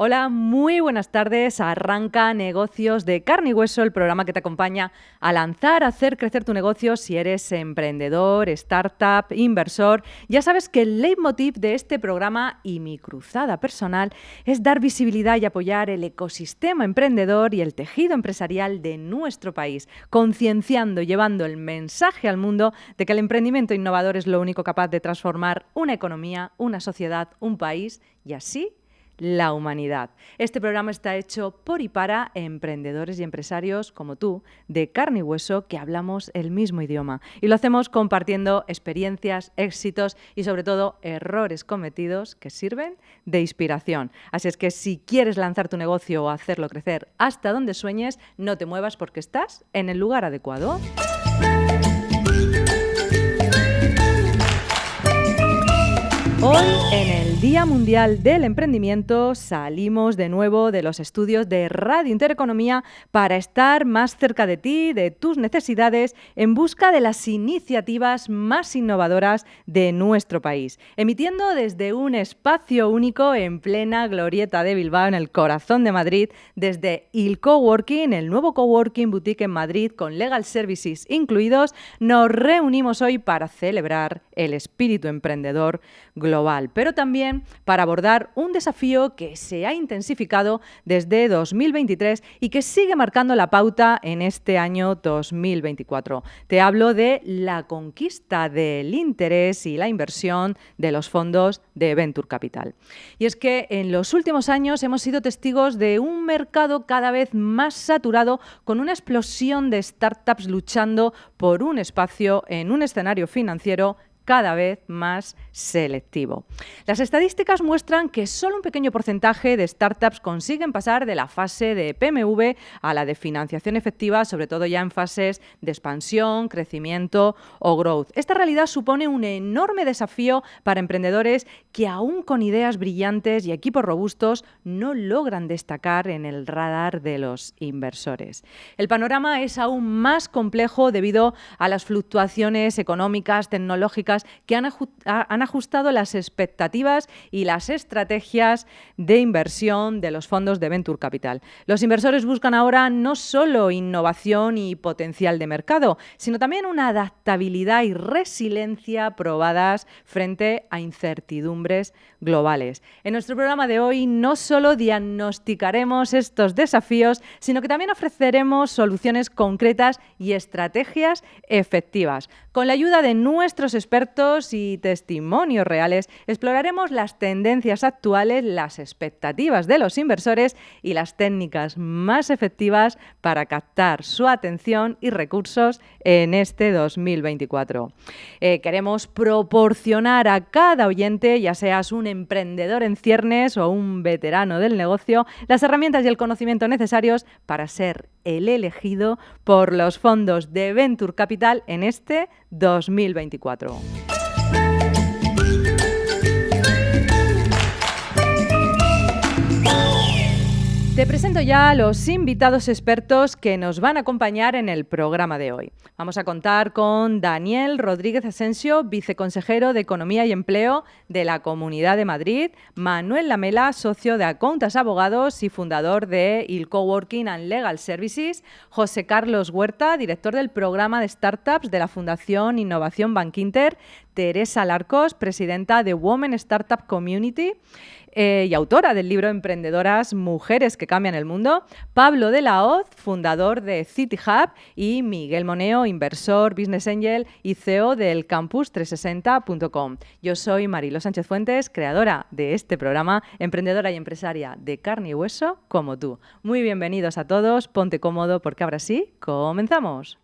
Hola, muy buenas tardes. Arranca Negocios de Carne y Hueso, el programa que te acompaña a lanzar, a hacer crecer tu negocio si eres emprendedor, startup, inversor. Ya sabes que el leitmotiv de este programa y mi cruzada personal es dar visibilidad y apoyar el ecosistema emprendedor y el tejido empresarial de nuestro país, concienciando y llevando el mensaje al mundo de que el emprendimiento innovador es lo único capaz de transformar una economía, una sociedad, un país y así la humanidad. Este programa está hecho por y para emprendedores y empresarios como tú, de carne y hueso, que hablamos el mismo idioma. Y lo hacemos compartiendo experiencias, éxitos y sobre todo errores cometidos que sirven de inspiración. Así es que si quieres lanzar tu negocio o hacerlo crecer hasta donde sueñes, no te muevas porque estás en el lugar adecuado. Hoy, en el Día Mundial del Emprendimiento, salimos de nuevo de los estudios de Radio Intereconomía para estar más cerca de ti, de tus necesidades, en busca de las iniciativas más innovadoras de nuestro país. Emitiendo desde un espacio único en plena glorieta de Bilbao, en el corazón de Madrid, desde Il Coworking, el nuevo coworking boutique en Madrid con legal services incluidos, nos reunimos hoy para celebrar el espíritu emprendedor global, pero también para abordar un desafío que se ha intensificado desde 2023 y que sigue marcando la pauta en este año 2024. Te hablo de la conquista del interés y la inversión de los fondos de Venture Capital. Y es que en los últimos años hemos sido testigos de un mercado cada vez más saturado, con una explosión de startups luchando por un espacio en un escenario financiero cada vez más selectivo. Las estadísticas muestran que solo un pequeño porcentaje de startups consiguen pasar de la fase de PMV a la de financiación efectiva, sobre todo ya en fases de expansión, crecimiento o growth. Esta realidad supone un enorme desafío para emprendedores que, aún con ideas brillantes y equipos robustos, no logran destacar en el radar de los inversores. El panorama es aún más complejo debido a las fluctuaciones económicas, tecnológicas, que han ajustado las expectativas y las estrategias de inversión de los fondos de Venture Capital. Los inversores buscan ahora no solo innovación y potencial de mercado, sino también una adaptabilidad y resiliencia probadas frente a incertidumbres globales. En nuestro programa de hoy no solo diagnosticaremos estos desafíos, sino que también ofreceremos soluciones concretas y estrategias efectivas. Con la ayuda de nuestros expertos y testimonios reales, exploraremos las tendencias actuales, las expectativas de los inversores y las técnicas más efectivas para captar su atención y recursos en este 2024. Queremos proporcionar a cada oyente, ya seas un emprendedor en ciernes o un veterano del negocio, las herramientas y el conocimiento necesarios para ser el elegido por los fondos de Venture Capital en este 2024. Te presento ya a los invitados expertos que nos van a acompañar en el programa de hoy. Vamos a contar con Daniel Rodríguez Asensio, viceconsejero de Economía y Empleo de la Comunidad de Madrid, Manuel Lamela, socio de Accountas Abogados y fundador de Il Coworking and Legal Services, José Carlos Huerta, director del programa de startups de la Fundación Innovación Bankinter, Teresa Larcos, presidenta de Women Startup Community, y autora del libro Emprendedoras, Mujeres que Cambian el Mundo, Pablo de la Hoz, fundador de City Hub, y Miguel Moneo, inversor, business angel y CEO del Campus360.com. Yo soy Marilo Sánchez Fuentes, creadora de este programa, emprendedora y empresaria de carne y hueso como tú. Muy bienvenidos a todos, ponte cómodo porque ahora sí, comenzamos.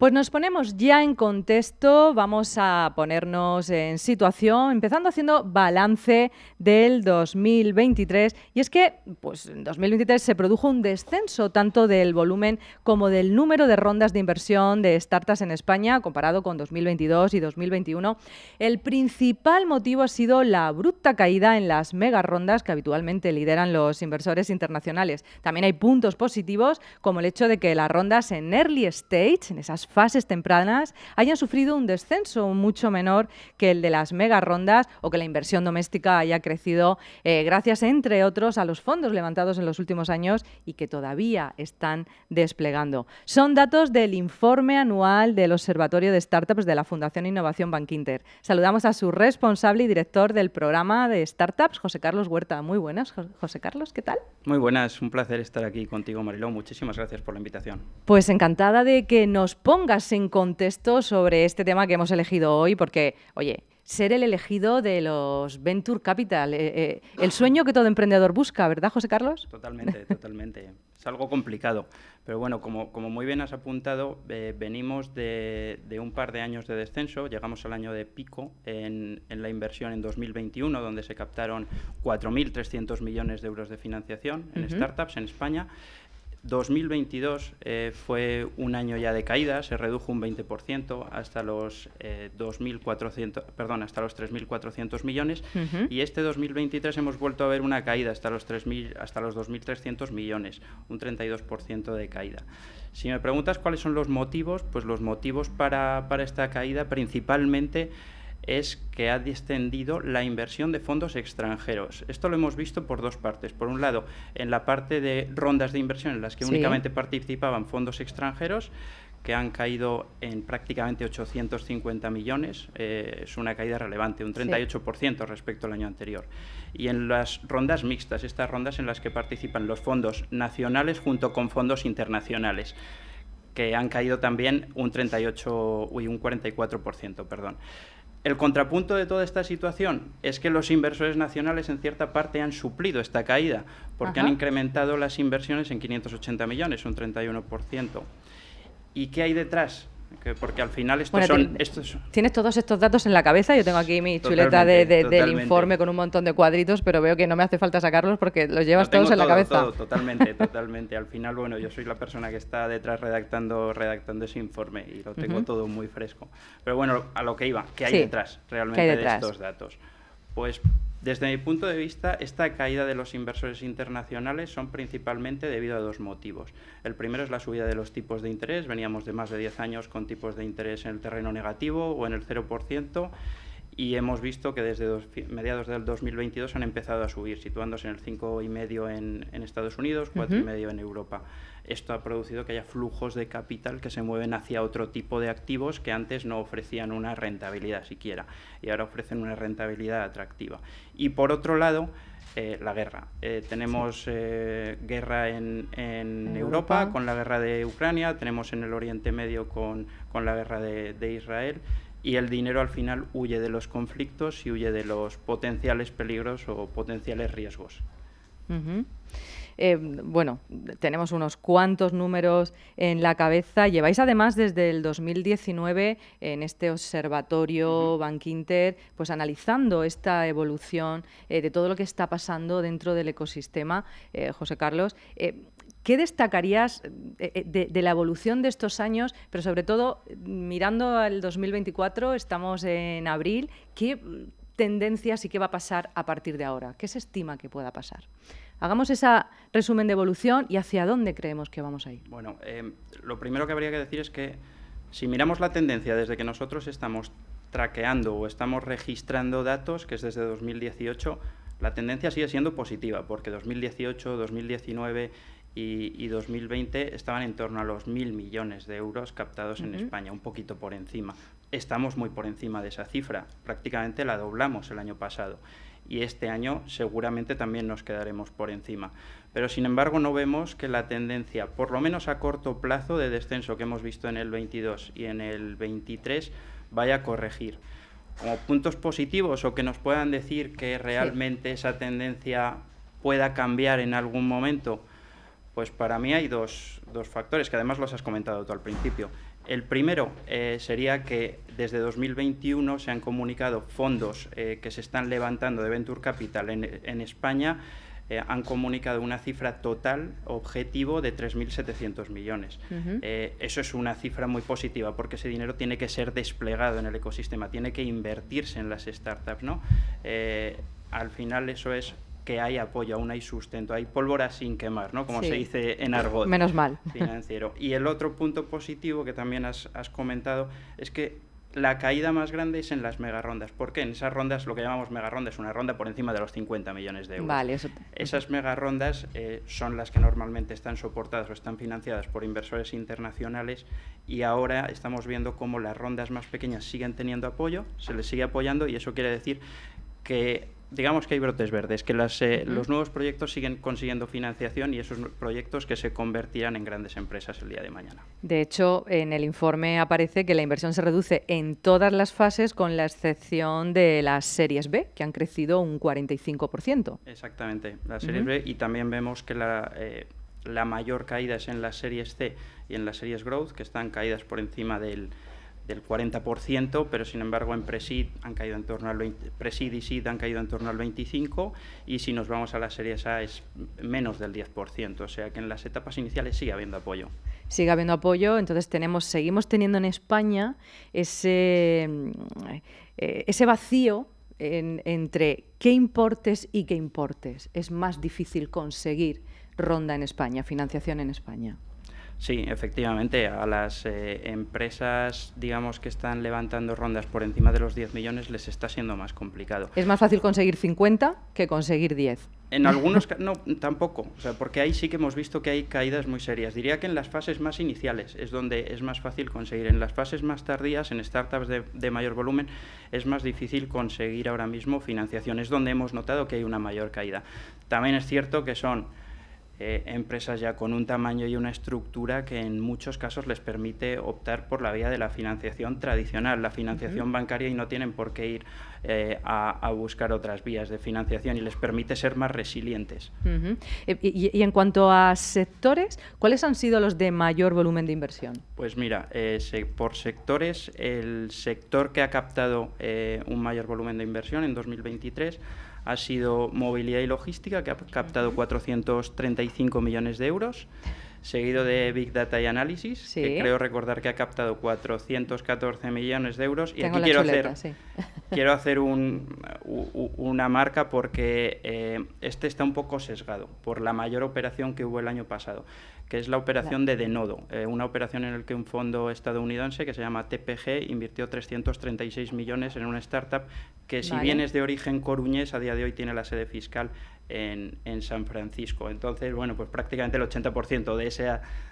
Pues nos ponemos ya en contexto, vamos a ponernos en situación, empezando haciendo balance del 2023. Y es que pues, en 2023 se produjo un descenso tanto del volumen como del número de rondas de inversión de startups en España, comparado con 2022 y 2021. El principal motivo ha sido la abrupta caída en las mega rondas que habitualmente lideran los inversores internacionales. También hay puntos positivos, como el hecho de que las rondas en early stage, en esas fases tempranas, hayan sufrido un descenso mucho menor que el de las mega rondas, o que la inversión doméstica haya crecido gracias, entre otros, a los fondos levantados en los últimos años y que todavía están desplegando. Son datos del informe anual del Observatorio de Startups de la Fundación Innovación Bankinter. Saludamos a su responsable y director del programa de Startups, José Carlos Huerta. Muy buenas, José Carlos, ¿qué tal? Muy buenas, un placer estar aquí contigo, Mariló. Muchísimas gracias por la invitación. Pues encantada de que nos pongas en contexto sobre este tema que hemos elegido hoy, porque, oye, ser el elegido de los Venture Capital, el sueño que todo emprendedor busca, ¿verdad, José Carlos? Totalmente, totalmente. Es algo complicado, pero bueno, como muy bien has apuntado, venimos de un par de años de descenso. Llegamos al año de pico en la inversión en 2021, donde se captaron 4.300 millones de euros de financiación en startups en España. 2022 fue un año ya de caída, se redujo un 20% hasta los 3.400 millones, y este 2023 hemos vuelto a ver una caída hasta los 2.300 millones, un 32% de caída. Si me preguntas cuáles son los motivos, pues los motivos para esta caída principalmente es que ha descendido la inversión de fondos extranjeros. Esto lo hemos visto por dos partes. Por un lado, en la parte de rondas de inversión en las que únicamente participaban fondos extranjeros, que han caído en prácticamente 850 millones, es una caída relevante, un 38% respecto al año anterior. Y en las rondas mixtas, estas rondas en las que participan los fondos nacionales junto con fondos internacionales, que han caído también un 44%, perdón. El contrapunto de toda esta situación es que los inversores nacionales en cierta parte han suplido esta caída, porque han incrementado las inversiones en 580 millones, un 31%. ¿Y qué hay detrás? Porque al final Tienes todos estos datos en la cabeza. Yo tengo aquí mi chuleta del informe con un montón de cuadritos, pero veo que no me hace falta sacarlos porque los llevas todos en la cabeza. Totalmente. Al final, bueno, yo soy la persona que está detrás redactando ese informe y lo tengo todo muy fresco. Pero bueno, a lo que iba, ¿qué hay detrás realmente de estos datos? Pues desde mi punto de vista, esta caída de los inversores internacionales son principalmente debido a dos motivos. El primero es la subida de los tipos de interés. Veníamos de más de 10 años con tipos de interés en el terreno negativo o en el 0%, y hemos visto que desde mediados del 2022 han empezado a subir, situándose en el 5,5% en Estados Unidos, 4,5% en Europa. Esto ha producido que haya flujos de capital que se mueven hacia otro tipo de activos que antes no ofrecían una rentabilidad siquiera, y ahora ofrecen una rentabilidad atractiva. Y por otro lado, la guerra. Tenemos guerra en Europa con la guerra de Ucrania, tenemos en el Oriente Medio con la guerra de Israel, y el dinero al final huye de los conflictos y huye de los potenciales peligros o potenciales riesgos. Bueno, tenemos unos cuantos números en la cabeza. Lleváis además desde el 2019 en este observatorio Bankinter, pues analizando esta evolución de todo lo que está pasando dentro del ecosistema. José Carlos, ¿qué destacarías de la evolución de estos años, pero sobre todo mirando al 2024, estamos en abril, qué tendencias y qué va a pasar a partir de ahora? ¿Qué se estima que pueda pasar? Hagamos ese resumen de evolución y hacia dónde creemos que vamos a ir. Bueno, lo primero que habría que decir es que si miramos la tendencia desde que nosotros estamos traqueando o estamos registrando datos, que es desde 2018, la tendencia sigue siendo positiva, porque 2018, 2019 y 2020 estaban en torno a los 1.000 millones de euros captados en España, un poquito por encima. Estamos muy por encima de esa cifra, prácticamente la doblamos el año pasado, y este año seguramente también nos quedaremos por encima. Pero sin embargo no vemos que la tendencia, por lo menos a corto plazo, de descenso que hemos visto en el 22 y en el 23 vaya a corregir. Como puntos positivos o que nos puedan decir que realmente esa tendencia pueda cambiar en algún momento, pues para mí hay dos factores, que además los has comentado tú al principio. El primero sería que desde 2021 se han comunicado fondos que se están levantando de Venture Capital en España, han comunicado una cifra total objetivo de 3.700 millones. Eso es una cifra muy positiva porque ese dinero tiene que ser desplegado en el ecosistema, tiene que invertirse en las startups, ¿no? Al final eso es que hay apoyo, aún hay sustento, hay pólvora sin quemar, ¿no? Como se dice en argot. Menos mal. Financiero. Y el otro punto positivo que también has comentado es que la caída más grande es en las megarondas. ¿Por qué? En esas rondas, lo que llamamos megarondas, una ronda por encima de los 50 millones de euros. Vale, Esas megarondas son las que normalmente están soportadas o están financiadas por inversores internacionales, y ahora estamos viendo cómo las rondas más pequeñas siguen teniendo apoyo, se les sigue apoyando, y eso quiere decir que digamos que hay brotes verdes, que los nuevos proyectos siguen consiguiendo financiación, y esos proyectos que se convertirán en grandes empresas el día de mañana. De hecho, en el informe aparece que la inversión se reduce en todas las fases, con la excepción de las series B, que han crecido un 45%. Exactamente, las series B, y también vemos que la mayor caída es en las series C y en las series Growth, que están caídas por encima del 40%, pero sin embargo en Pre-Seed han caído en torno al 20%, Pre-Seed y Seed han caído en torno al 25%, y si nos vamos a las series A es menos del 10%, o sea que en las etapas iniciales sigue habiendo apoyo. Sigue habiendo apoyo, entonces seguimos teniendo en España ese vacío entre qué importes y qué importes. Es más difícil conseguir ronda en España, financiación en España. Sí, efectivamente, a las empresas, digamos, que están levantando rondas por encima de los 10 millones les está siendo más complicado. ¿Es más fácil conseguir 50 que conseguir 10? En algunos casos, no, tampoco, o sea, porque ahí sí que hemos visto que hay caídas muy serias. Diría que en las fases más iniciales es donde es más fácil conseguir. En las fases más tardías, en startups de mayor volumen, es más difícil conseguir ahora mismo financiación. Es donde hemos notado que hay una mayor caída. También es cierto que son empresas ya con un tamaño y una estructura que en muchos casos les permite optar por la vía de la financiación tradicional, la financiación bancaria, y no tienen por qué ir a buscar otras vías de financiación, y les permite ser más resilientes. Y en cuanto a sectores, ¿cuáles han sido los de mayor volumen de inversión? Pues mira, por sectores, el sector que ha captado un mayor volumen de inversión en 2023 ha sido movilidad y logística, que ha captado 435 millones de euros, seguido de Big Data y Análisis, que creo recordar que ha captado 414 millones de euros. Y tengo aquí quiero chuleta, hacer una marca, porque este está un poco sesgado por la mayor operación que hubo el año pasado, que es la operación de Denodo, una operación en la que un fondo estadounidense que se llama TPG invirtió 336 millones en una startup que, si bien es de origen coruñés, a día de hoy tiene la sede fiscal en San Francisco. Entonces, bueno, pues prácticamente el 80%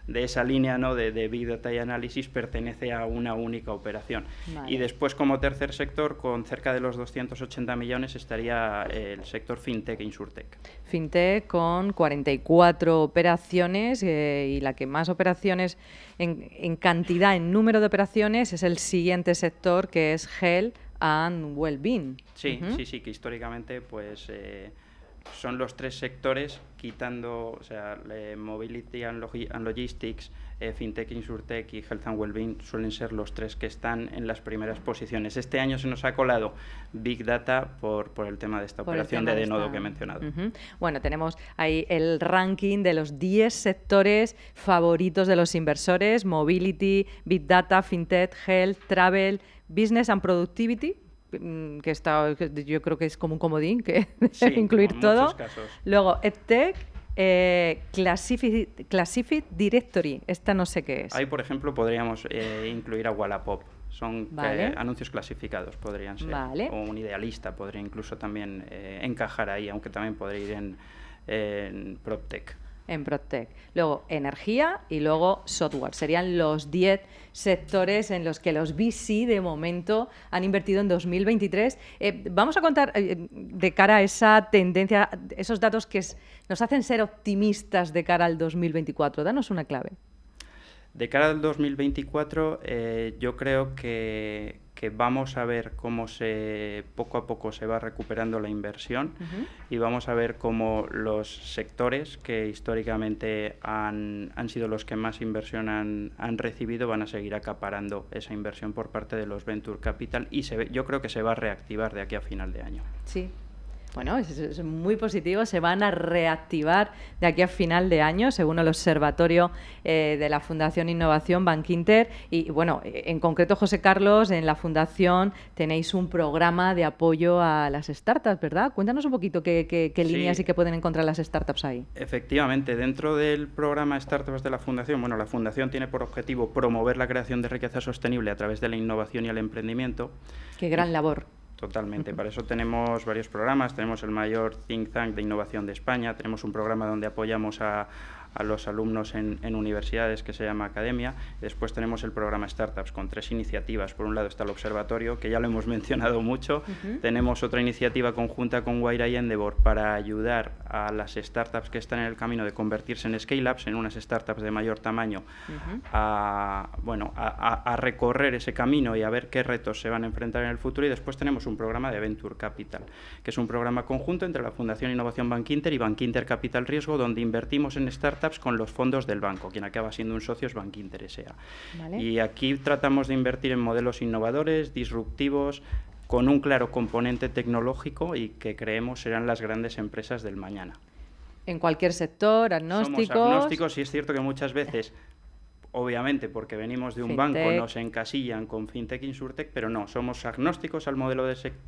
de esa línea, ¿no?, de Big Data y Análisis pertenece a una única operación. Y después, como tercer sector, con cerca de los 280 millones, estaría el sector FinTech e Insurtech. FinTech con 44 operaciones, y la que más operaciones en cantidad, en número de operaciones, es el siguiente sector, que es Health and Wellbeing. Sí, sí, que históricamente pues son los tres sectores, quitando, o sea, Mobility and Logistics, FinTech, Insurtech y Health and Wellbeing, suelen ser los tres que están en las primeras posiciones. Este año se nos ha colado Big Data por el tema de esta operación de Denodo que he mencionado. Bueno, tenemos ahí el ranking de los 10 sectores favoritos de los inversores: Mobility, Big Data, FinTech, Health, Travel, Business and Productivity, que yo creo que es como un comodín, que sí, incluir todo. Casos. Luego, EdTech, Classified Directory, esta no sé qué es. Ahí, por ejemplo, podríamos incluir a Wallapop. Son anuncios clasificados, podrían ser. O un Idealista podría incluso también encajar ahí, aunque también podría ir en PropTech. En PropTech. Luego energía y luego software. Serían los 10 sectores en los que los VC de momento han invertido en 2023. Vamos a contar de cara a esa tendencia, esos datos que nos hacen ser optimistas de cara al 2024. Danos una clave. De cara al 2024, yo creo que vamos a ver cómo poco a poco se va recuperando la inversión y vamos a ver cómo los sectores que históricamente han sido los que más inversión han recibido van a seguir acaparando esa inversión por parte de los Venture Capital y yo creo que se va a reactivar de aquí a final de año. Sí. Bueno, es muy positivo, se van a reactivar de aquí a final de año, según el observatorio de la Fundación Innovación Bankinter. Y bueno, en concreto, José Carlos, en la Fundación tenéis un programa de apoyo a las startups, ¿verdad? Cuéntanos un poquito qué líneas y qué pueden encontrar las startups ahí. Efectivamente, dentro del programa Startups de la Fundación, bueno, la Fundación tiene por objetivo promover la creación de riqueza sostenible a través de la innovación y el emprendimiento. ¡Qué gran labor! Totalmente. Para eso tenemos varios programas. Tenemos el mayor think tank de innovación de España. Tenemos un programa donde apoyamos a los alumnos en universidades que se llama Academia. Después tenemos el programa Startups con 3 iniciativas. Por un lado está el observatorio, que ya lo hemos mencionado mucho. Tenemos otra iniciativa conjunta con Wayra y Endeavor para ayudar a las startups que están en el camino de convertirse en scale-ups, en unas startups de mayor tamaño, a recorrer ese camino y a ver qué retos se van a enfrentar en el futuro. Y después tenemos un programa de Venture Capital, que es un programa conjunto entre la Fundación Innovación Bankinter y Bankinter Capital Riesgo, donde invertimos en startups con los fondos del banco. Quien acaba siendo un socio es Bankinter S.A. ¿Vale? Y aquí tratamos de invertir en modelos innovadores, disruptivos, con un claro componente tecnológico y que creemos serán las grandes empresas del mañana. En cualquier sector, agnósticos. Somos agnósticos y es cierto que muchas veces, obviamente porque venimos de un banco, nos encasillan con FinTech, Insurtech, pero no, somos agnósticos al modelo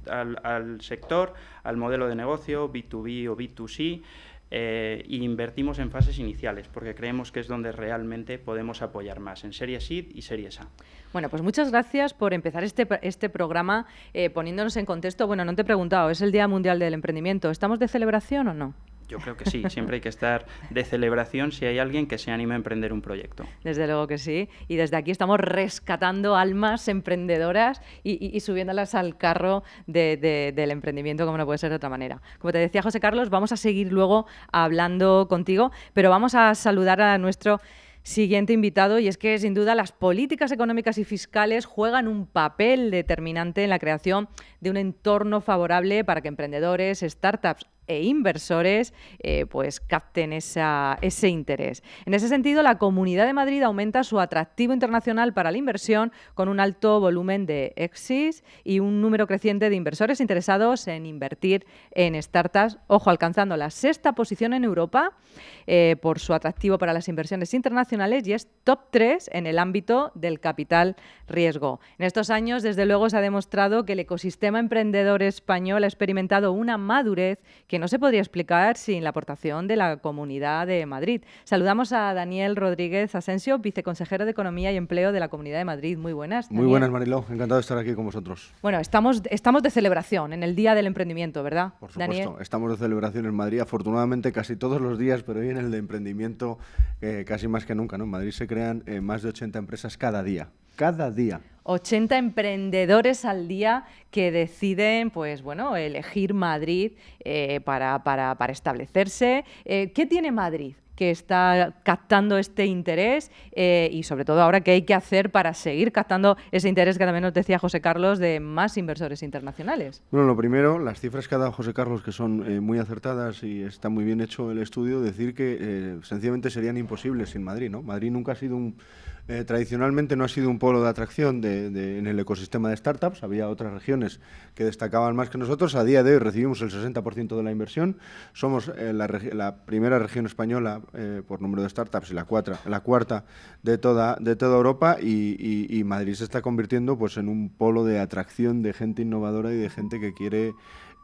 al sector, al modelo de negocio, B2B o B2C, y invertimos en fases iniciales porque creemos que es donde realmente podemos apoyar más, en Series Seed y Series A. Bueno, pues muchas gracias por empezar este programa poniéndonos en contexto. Bueno, no te he preguntado, ¿es el Día Mundial del Emprendimiento? ¿Estamos de celebración o no? Yo creo que sí, siempre hay que estar de celebración si hay alguien que se anime a emprender un proyecto. Desde luego que sí, y desde aquí estamos rescatando almas emprendedoras y subiéndolas al carro del emprendimiento, como no puede ser de otra manera. Como te decía José Carlos, vamos a seguir luego hablando contigo, pero vamos a saludar a nuestro siguiente invitado, y es que sin duda las políticas económicas y fiscales juegan un papel determinante en la creación de un entorno favorable para que emprendedores, startups e inversores pues capten ese interés. En ese sentido, la Comunidad de Madrid aumenta su atractivo internacional para la inversión con un alto volumen de exits y un número creciente de inversores interesados en invertir en startups, ojo, alcanzando la 6ª posición en Europa por su atractivo para las inversiones internacionales, y es top 3 en el ámbito del capital riesgo. En estos años, desde luego, se ha demostrado que el ecosistema emprendedor español ha experimentado una madurez que no se podría explicar sin la aportación de la Comunidad de Madrid. Saludamos a Daniel Rodríguez Asensio, viceconsejero de Economía y Empleo de la Comunidad de Madrid. Muy buenas, Daniel. Muy buenas, Mariló. Encantado de estar aquí con vosotros. Bueno, estamos de celebración en el Día del Emprendimiento, ¿verdad, Por supuesto, Daniel? Estamos de celebración en Madrid, afortunadamente casi todos los días, pero hoy en el de emprendimiento casi más que nunca, ¿no? En Madrid se crean más de 80 empresas cada día. Cada día. 80 emprendedores al día que deciden, pues bueno, elegir Madrid para establecerse. ¿Qué tiene Madrid que está captando este interés y sobre todo ahora qué hay que hacer para seguir captando ese interés que también nos decía José Carlos de más inversores internacionales? Bueno, lo primero, las cifras que ha dado José Carlos, que son muy acertadas y está muy bien hecho el estudio, decir que sencillamente serían imposibles sin Madrid, ¿no? Madrid nunca ha sido tradicionalmente no ha sido un polo de atracción en el ecosistema de startups. Había otras regiones que destacaban más que nosotros. A día de hoy recibimos el 60% de la inversión. Somos la primera región española por número de startups y la cuarta de toda Europa, y Madrid se está convirtiendo pues en un polo de atracción de gente innovadora y de gente que quiere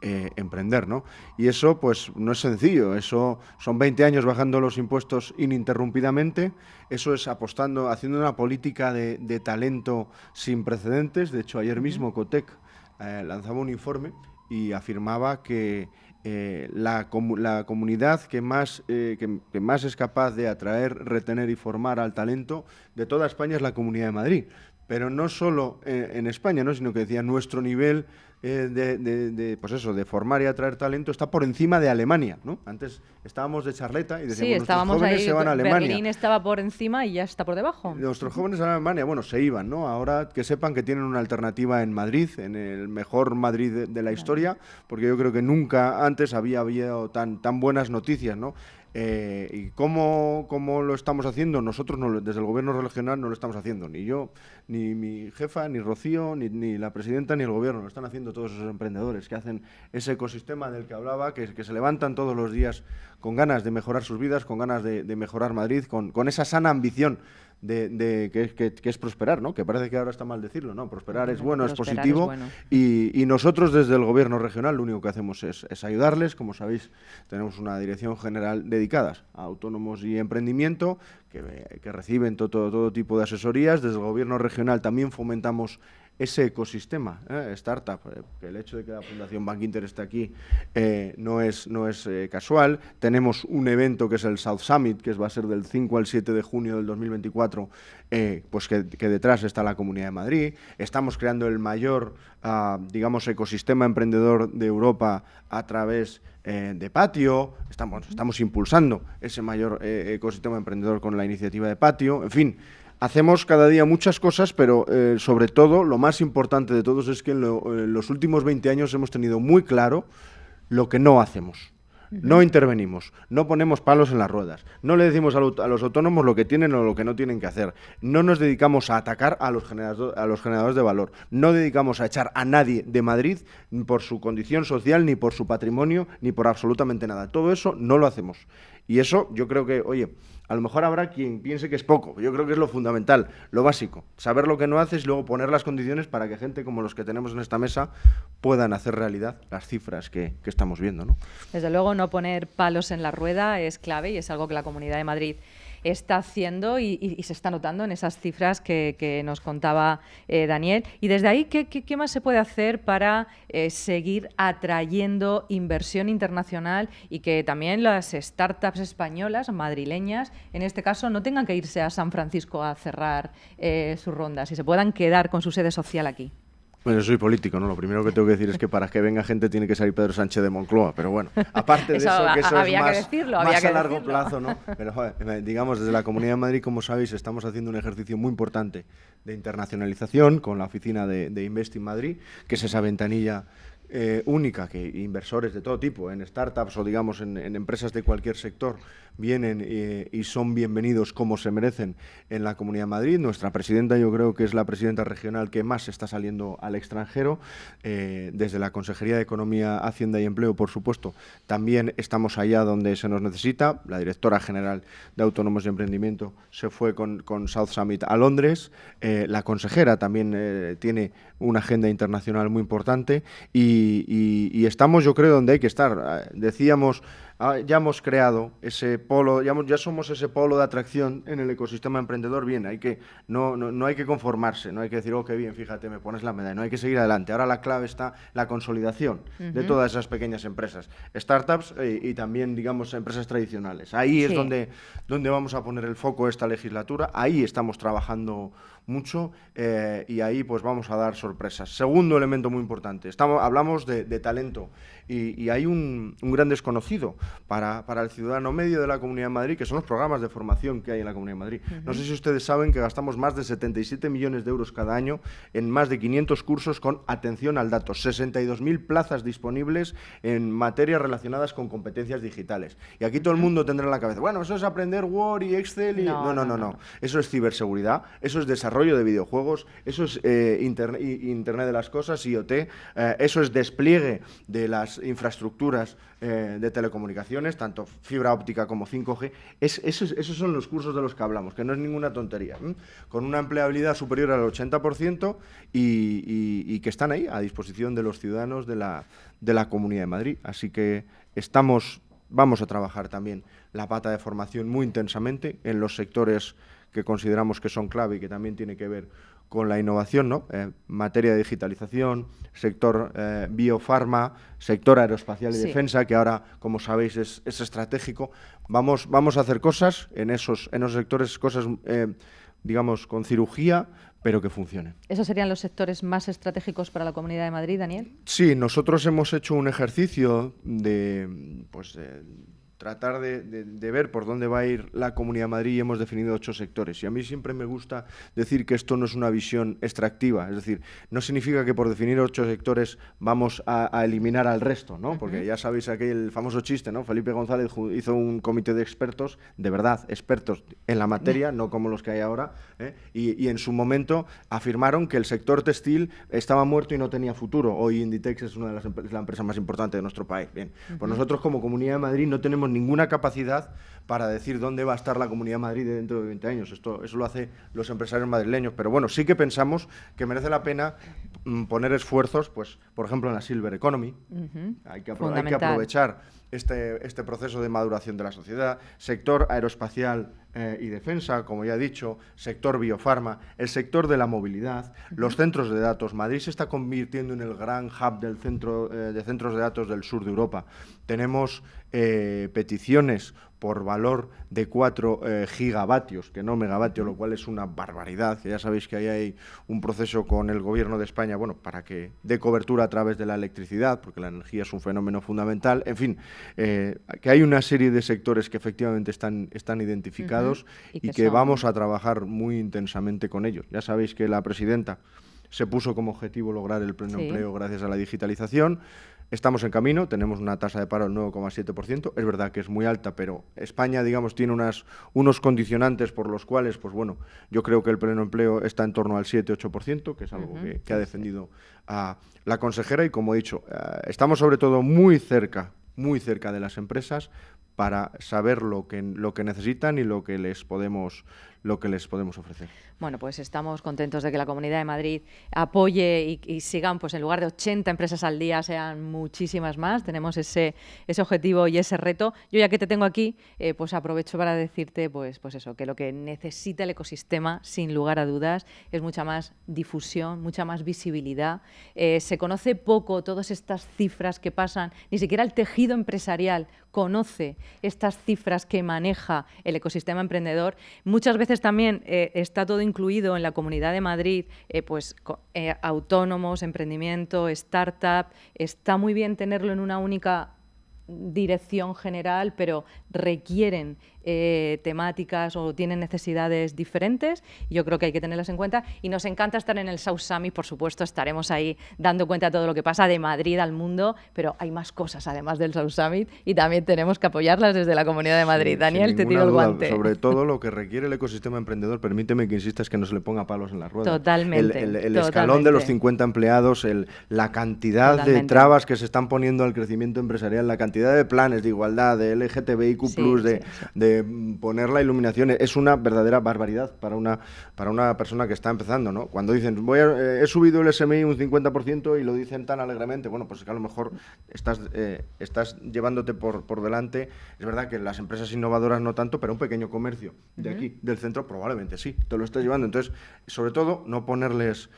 emprender, ¿no? Y eso pues no es sencillo, eso son 20 años bajando los impuestos ininterrumpidamente, eso es apostando, haciendo una política de talento sin precedentes. De hecho, ayer mismo Cotec lanzaba un informe y afirmaba que la comunidad que más es capaz de atraer, retener y formar al talento de toda España es la Comunidad de Madrid. pero no solo en España, ¿no? Sino que decía nuestro nivel pues eso, de formar y atraer talento está por encima de Alemania, ¿no? Antes estábamos de charleta y decíamos, nuestros jóvenes ahí, se van a Alemania. Berlín estaba por encima y ya está por debajo. Nuestros jóvenes se van a Alemania, bueno, se iban, ¿no? Ahora que sepan que tienen una alternativa en Madrid, en el mejor Madrid de la historia, porque yo creo que nunca antes había habido tan buenas noticias, ¿no? ¿Y cómo lo estamos haciendo? Nosotros desde el gobierno regional no lo estamos haciendo, ni yo, ni mi jefa, ni Rocío, ni la presidenta, ni el gobierno. Lo están haciendo todos esos emprendedores que hacen ese ecosistema del que hablaba, que se levantan todos los días con ganas de mejorar sus vidas, con ganas de mejorar Madrid, con esa sana ambición que es prosperar, ¿no? Que parece que ahora está mal decirlo, ¿no? Prosperar es bueno, es positivo. Es bueno. Y nosotros desde el gobierno regional lo único que hacemos es ayudarles. Como sabéis, tenemos una dirección general dedicadas a autónomos y emprendimiento que reciben todo tipo de asesorías. Desde el gobierno regional también fomentamos ese ecosistema, startup, que el hecho de que la Fundación Bankinter esté aquí no es casual. Tenemos un evento que es el South Summit, que va a ser del 5 al 7 de junio del 2024, pues que detrás está la Comunidad de Madrid. Estamos creando el mayor, digamos, ecosistema emprendedor de Europa a través de Patio. Estamos impulsando ese mayor ecosistema emprendedor con la iniciativa de Patio. En fin, hacemos cada día muchas cosas, pero sobre todo, lo más importante de todos es que en los últimos 20 años hemos tenido muy claro lo que no hacemos. No intervenimos, no ponemos palos en las ruedas, no le decimos a los autónomos lo que tienen o lo que no tienen que hacer, no nos dedicamos a atacar a los generadores de valor, no dedicamos a echar a nadie de Madrid por su condición social, ni por su patrimonio, ni por absolutamente nada. Todo eso no lo hacemos. Y eso yo creo que, oye, a lo mejor habrá quien piense que es poco. Yo creo que es lo fundamental, lo básico. Saber lo que no haces y luego poner las condiciones para que gente como los que tenemos en esta mesa puedan hacer realidad las cifras que estamos viendo, ¿no? Desde luego, no poner palos en la rueda es clave y es algo que la Comunidad de Madrid está haciendo y se está notando en esas cifras que nos contaba Daniel. Y desde ahí, ¿qué más se puede hacer para seguir atrayendo inversión internacional y que también las startups españolas, madrileñas, en este caso, no tengan que irse a San Francisco a cerrar sus rondas y se puedan quedar con su sede social aquí? Bueno, yo soy político, ¿no? Lo primero que tengo que decir es que para que venga gente tiene que salir Pedro Sánchez de Moncloa, pero bueno, aparte de eso, que eso es más a largo plazo, ¿no? Pero, joder, digamos, desde la Comunidad de Madrid, como sabéis, estamos haciendo un ejercicio muy importante de internacionalización con la oficina de Invest in Madrid, que es esa ventanilla única que inversores de todo tipo, en startups o digamos en empresas de cualquier sector, vienen y son bienvenidos como se merecen en la Comunidad de Madrid. Nuestra presidenta, yo creo que es la presidenta regional que más está saliendo al extranjero, desde la Consejería de Economía, Hacienda y Empleo, por supuesto, también estamos allá donde se nos necesita. La directora general de Autónomos y Emprendimiento se fue con South Summit a Londres, la consejera también tiene una agenda internacional muy importante y estamos, yo creo, donde hay que estar. Decíamos, ya hemos creado ese polo, ya somos ese polo de atracción en el ecosistema emprendedor. Bien, no hay que conformarse, no hay que decir, oh, qué bien, fíjate, me pones la medalla, no hay que seguir adelante. Ahora la clave está la consolidación de todas esas pequeñas empresas, startups y también, digamos, empresas tradicionales. Ahí es donde vamos a poner el foco esta legislatura, ahí estamos trabajando mucho y ahí pues vamos a dar sorpresas. Segundo elemento muy importante, hablamos de talento y hay un gran desconocido para el ciudadano medio de la Comunidad de Madrid, que son los programas de formación que hay en la Comunidad de Madrid. No sé si ustedes saben que gastamos más de 77 millones de euros cada año en más de 500 cursos con atención al dato, 62.000 plazas disponibles en materias relacionadas con competencias digitales. Y aquí todo el mundo tendrá en la cabeza, bueno, eso es aprender Word y Excel y... No. Eso es ciberseguridad, eso es desarrollo de videojuegos, eso es Internet de las Cosas, IoT, eso es despliegue de las infraestructuras de telecomunicaciones, tanto fibra óptica como 5G. Esos son los cursos de los que hablamos, que no es ninguna tontería, con una empleabilidad superior al 80% y que están ahí a disposición de los ciudadanos de la Comunidad de Madrid. Así que vamos a trabajar también la pata de formación muy intensamente en los sectores que consideramos que son clave y que también tiene que ver con la innovación, ¿no? Materia de digitalización, sector biofarma, sector aeroespacial y defensa, que ahora, como sabéis, es estratégico. Vamos a hacer cosas en esos sectores, cosas digamos, con cirugía, pero que funcione. ¿Esos serían los sectores más estratégicos para la Comunidad de Madrid, Daniel? Sí, nosotros hemos hecho un ejercicio de tratar de ver por dónde va a ir la Comunidad de Madrid y hemos definido 8 sectores. Y a mí siempre me gusta decir que esto no es una visión extractiva, es decir, no significa que por definir 8 sectores vamos a eliminar al resto, ¿no? Porque ya sabéis aquel famoso chiste, ¿no? Felipe González hizo un comité de expertos, de verdad, expertos en la materia, no como los que hay ahora, y en su momento afirmaron que el sector textil estaba muerto y no tenía futuro. Hoy Inditex es una de la empresa más importante de nuestro país. Bien, pues nosotros como Comunidad de Madrid no tenemos ninguna capacidad para decir dónde va a estar la Comunidad de Madrid dentro de 20 años. Eso lo hacen los empresarios madrileños. Pero bueno, sí que pensamos que merece la pena poner esfuerzos, pues, por ejemplo, en la Silver Economy. Hay que aprovechar este proceso de maduración de la sociedad. Sector aeroespacial y defensa, como ya he dicho, sector biofarma, el sector de la movilidad, los centros de datos. Madrid se está convirtiendo en el gran hub del de centros de datos del sur de Europa. Tenemos peticiones por valor de 4 gigavatios, que no megavatios, lo cual es una barbaridad, que ya sabéis que ahí hay un proceso con el Gobierno de España, bueno, para que dé cobertura a través de la electricidad, porque la energía es un fenómeno fundamental. En fin, que hay una serie de sectores que efectivamente están identificados y que vamos a trabajar muy intensamente con ellos. Ya sabéis que la presidenta se puso como objetivo lograr el pleno empleo gracias a la digitalización. Estamos en camino, tenemos una tasa de paro del 9,7%, es verdad que es muy alta, pero España, digamos, tiene unos condicionantes por los cuales, pues bueno, yo creo que el pleno empleo está en torno al 7-8%, que es algo que ha defendido a la consejera y, como he dicho, estamos sobre todo muy cerca de las empresas para saber lo que necesitan y lo que les podemos ofrecer. Bueno, pues estamos contentos de que la Comunidad de Madrid apoye y sigan, pues en lugar de 80 empresas al día, sean muchísimas más. Tenemos ese objetivo y ese reto. Yo, ya que te tengo aquí, pues aprovecho para decirte pues eso, que lo que necesita el ecosistema, sin lugar a dudas, es mucha más difusión, mucha más visibilidad. Se conoce poco todas estas cifras que pasan, ni siquiera el tejido empresarial conoce estas cifras que maneja el ecosistema emprendedor. Muchas veces también está todo incluido en la Comunidad de Madrid, autónomos, emprendimiento, startup. Está muy bien tenerlo en una única dirección general, pero requieren temáticas o tienen necesidades diferentes. Yo creo que hay que tenerlas en cuenta y nos encanta estar en el South Summit, por supuesto, estaremos ahí dando cuenta de todo lo que pasa de Madrid al mundo, pero hay más cosas además del South Summit y también tenemos que apoyarlas desde la Comunidad de Madrid. Daniel, te tiro el guante. Sobre todo lo que requiere el ecosistema emprendedor, permíteme que insistas que no se le ponga palos en la rueda. Totalmente. El escalón de los 50 empleados, la cantidad de trabas que se están poniendo al crecimiento empresarial, la cantidad de planes de igualdad, de LGTBIQ+, de poner la iluminación, es una verdadera barbaridad para una persona que está empezando, ¿no? Cuando dicen, he subido el SMI un 50% y lo dicen tan alegremente, bueno, pues es que a lo mejor estás llevándote por delante. Es verdad que las empresas innovadoras no tanto, pero un pequeño comercio de aquí, del centro, probablemente sí, te lo estás llevando. Entonces, sobre todo, no ponerles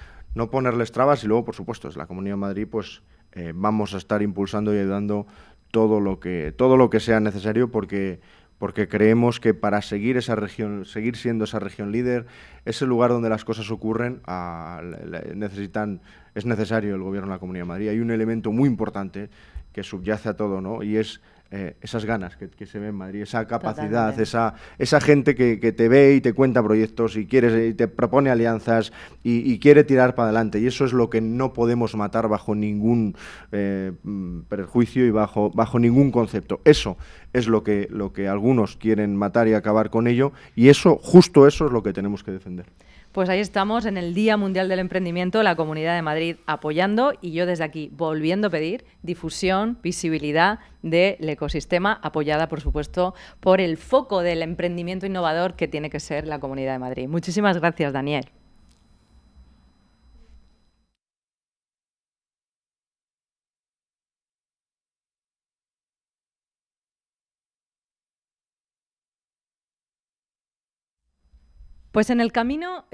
trabas y luego, por supuesto, desde la Comunidad de Madrid, pues vamos a estar impulsando y ayudando todo lo que sea necesario porque creemos que para seguir siendo esa región líder, ese lugar donde las cosas ocurren, es necesario el Gobierno de la Comunidad de Madrid. Hay un elemento muy importante que subyace a todo, ¿no? Y es esas ganas que se ven en Madrid, esa capacidad, esa gente que te ve y te cuenta proyectos y te propone alianzas y quiere tirar para adelante. Y eso es lo que no podemos matar bajo ningún perjuicio y bajo ningún concepto. Eso es lo que algunos quieren matar y acabar con ello, y justo eso es lo que tenemos que defender. Pues ahí estamos en el Día Mundial del Emprendimiento, la Comunidad de Madrid apoyando, y yo desde aquí volviendo a pedir difusión, visibilidad del ecosistema, apoyada por supuesto por el foco del emprendimiento innovador que tiene que ser la Comunidad de Madrid. Muchísimas gracias, Daniel. Pues en el camino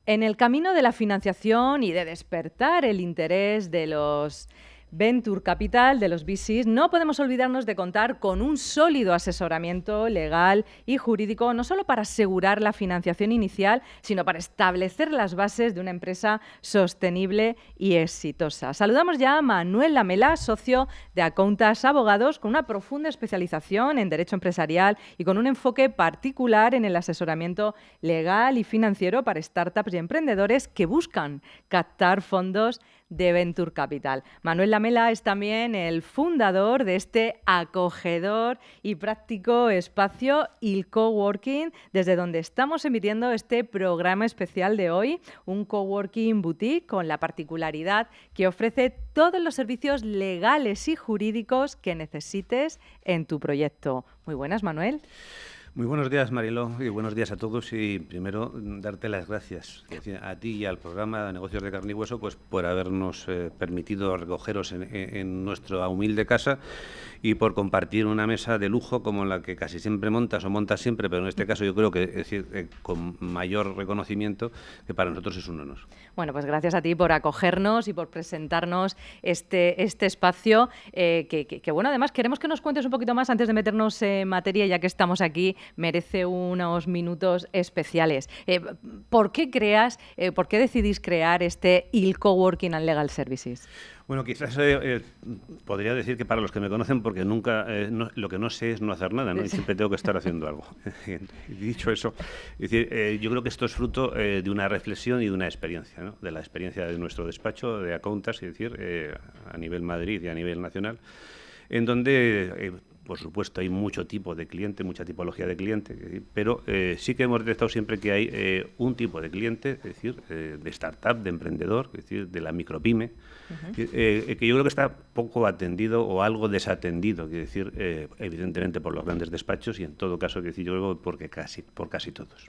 de la financiación y de despertar el interés de los Venture Capital, de los VCs, no podemos olvidarnos de contar con un sólido asesoramiento legal y jurídico, no solo para asegurar la financiación inicial, sino para establecer las bases de una empresa sostenible y exitosa. Saludamos ya a Manuel Lamela, socio de Accountas Abogados, con una profunda especialización en Derecho Empresarial y con un enfoque particular en el asesoramiento legal y financiero para startups y emprendedores que buscan captar fondos de Venture Capital. Manuel Lamela es también el fundador de este acogedor y práctico espacio Il Coworking, desde donde estamos emitiendo este programa especial de hoy, un coworking boutique con la particularidad que ofrece todos los servicios legales y jurídicos que necesites en tu proyecto. Muy buenas, Manuel. Muy buenos días, Mariló, y buenos días a todos. Y primero, darte las gracias a ti y al programa de Negocios de Carne y Hueso pues, por habernos permitido recogeros en nuestra humilde casa y por compartir una mesa de lujo como la que casi siempre montas siempre, pero en este caso yo creo que es decir, con mayor reconocimiento, que para nosotros es un honor. Bueno, pues gracias a ti por acogernos y por presentarnos este espacio que bueno, además queremos que nos cuentes un poquito más antes de meternos en materia, ya que estamos aquí, merece unos minutos especiales. ¿Por qué decidís crear este Il Coworking and Legal Services? Bueno, quizás podría decir que para los que me conocen, porque nunca lo que no sé es no hacer nada, ¿no? Y siempre tengo que estar haciendo algo. Dicho eso, es decir, yo creo que esto es fruto de una reflexión y de una experiencia, ¿no? De la experiencia de nuestro despacho de Accountas, es decir, a nivel Madrid y a nivel nacional, en donde por supuesto, hay mucho tipo de cliente, mucha tipología de cliente, pero sí que hemos detectado siempre que hay un tipo de cliente, es decir, de startup, de emprendedor, es decir, de la micropyme, que yo creo que está poco atendido o algo desatendido, es decir, evidentemente por los grandes despachos y en todo caso, yo creo por casi todos.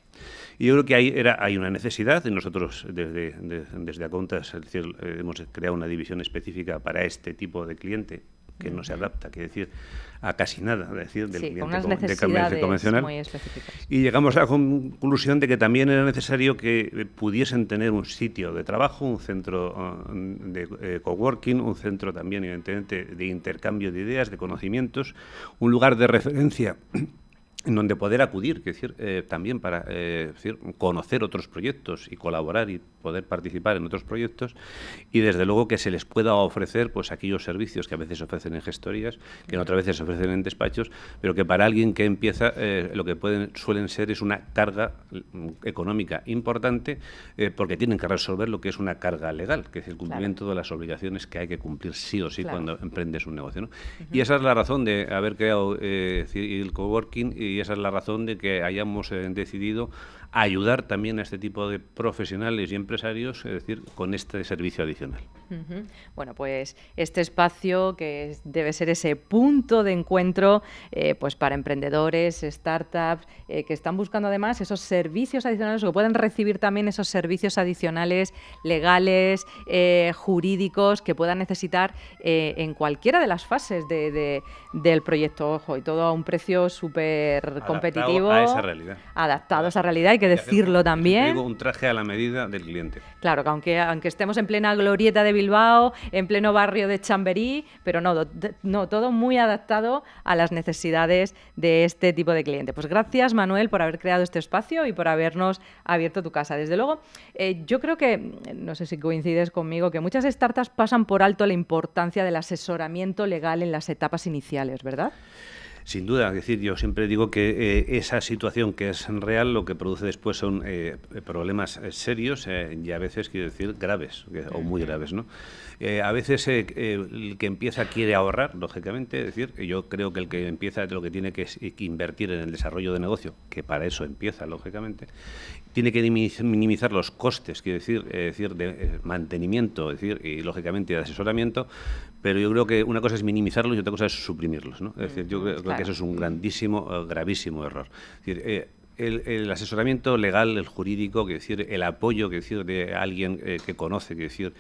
Y yo creo que hay una necesidad, y nosotros desde Accountas, es decir, hemos creado una división específica para este tipo de cliente, que no se adapta, que decir, a casi nada, es decir, del cliente convencional. Muy específicas. Y llegamos a la conclusión de que también era necesario que pudiesen tener un sitio de trabajo, un centro de coworking, un centro también, evidentemente, de intercambio de ideas, de conocimientos, un lugar de referencia en donde poder acudir, es decir, también para conocer otros proyectos y colaborar y poder participar en otros proyectos, y desde luego que se les pueda ofrecer pues aquellos servicios que a veces se ofrecen en gestorías, que otras veces se ofrecen en despachos, pero que para alguien que empieza lo que suelen ser es una carga económica importante, porque tienen que resolver lo que es una carga legal, que es el cumplimiento de las obligaciones que hay que cumplir sí o sí cuando emprendes un negocio, ¿no? Y esa es la razón de haber creado el coworking, y esa es la razón de que hayamos decidido ayudar también a este tipo de profesionales y empresarios, es decir, con este servicio adicional. Bueno, pues este espacio que debe ser ese punto de encuentro pues para emprendedores, startups, que están buscando además esos servicios adicionales o que pueden recibir también esos servicios adicionales legales, jurídicos que puedan necesitar en cualquiera de las fases del proyecto. Ojo, y todo a un precio súper competitivo. A esa realidad. Adaptado a esa realidad, hay que decirlo también. Digo, un traje a la medida del cliente. Claro, que aunque estemos en plena glorieta de Bilbao, en pleno barrio de Chamberí, pero no, todo muy adaptado a las necesidades de este tipo de cliente. Pues gracias, Manuel, por haber creado este espacio y por habernos abierto tu casa. Desde luego, yo creo que, no sé si coincides conmigo, que muchas startups pasan por alto la importancia del asesoramiento legal en las etapas iniciales, ¿verdad? Sin duda, es decir, yo siempre digo que esa situación que es real lo que produce después son problemas serios y a veces, quiero decir, graves o muy graves, ¿no? A veces el que empieza quiere ahorrar, lógicamente, es decir, yo creo que el que empieza lo que tiene que invertir en el desarrollo de negocio, que para eso empieza, lógicamente, tiene que minimizar los costes, quiero decir, de mantenimiento, es decir, y lógicamente de asesoramiento, pero yo creo que una cosa es minimizarlos y otra cosa es suprimirlos, ¿no? Es decir, yo creo que eso es un gravísimo error. Es decir, el asesoramiento legal, el jurídico, quiero decir, el apoyo, quiero decir, de alguien que conoce, quiero decir,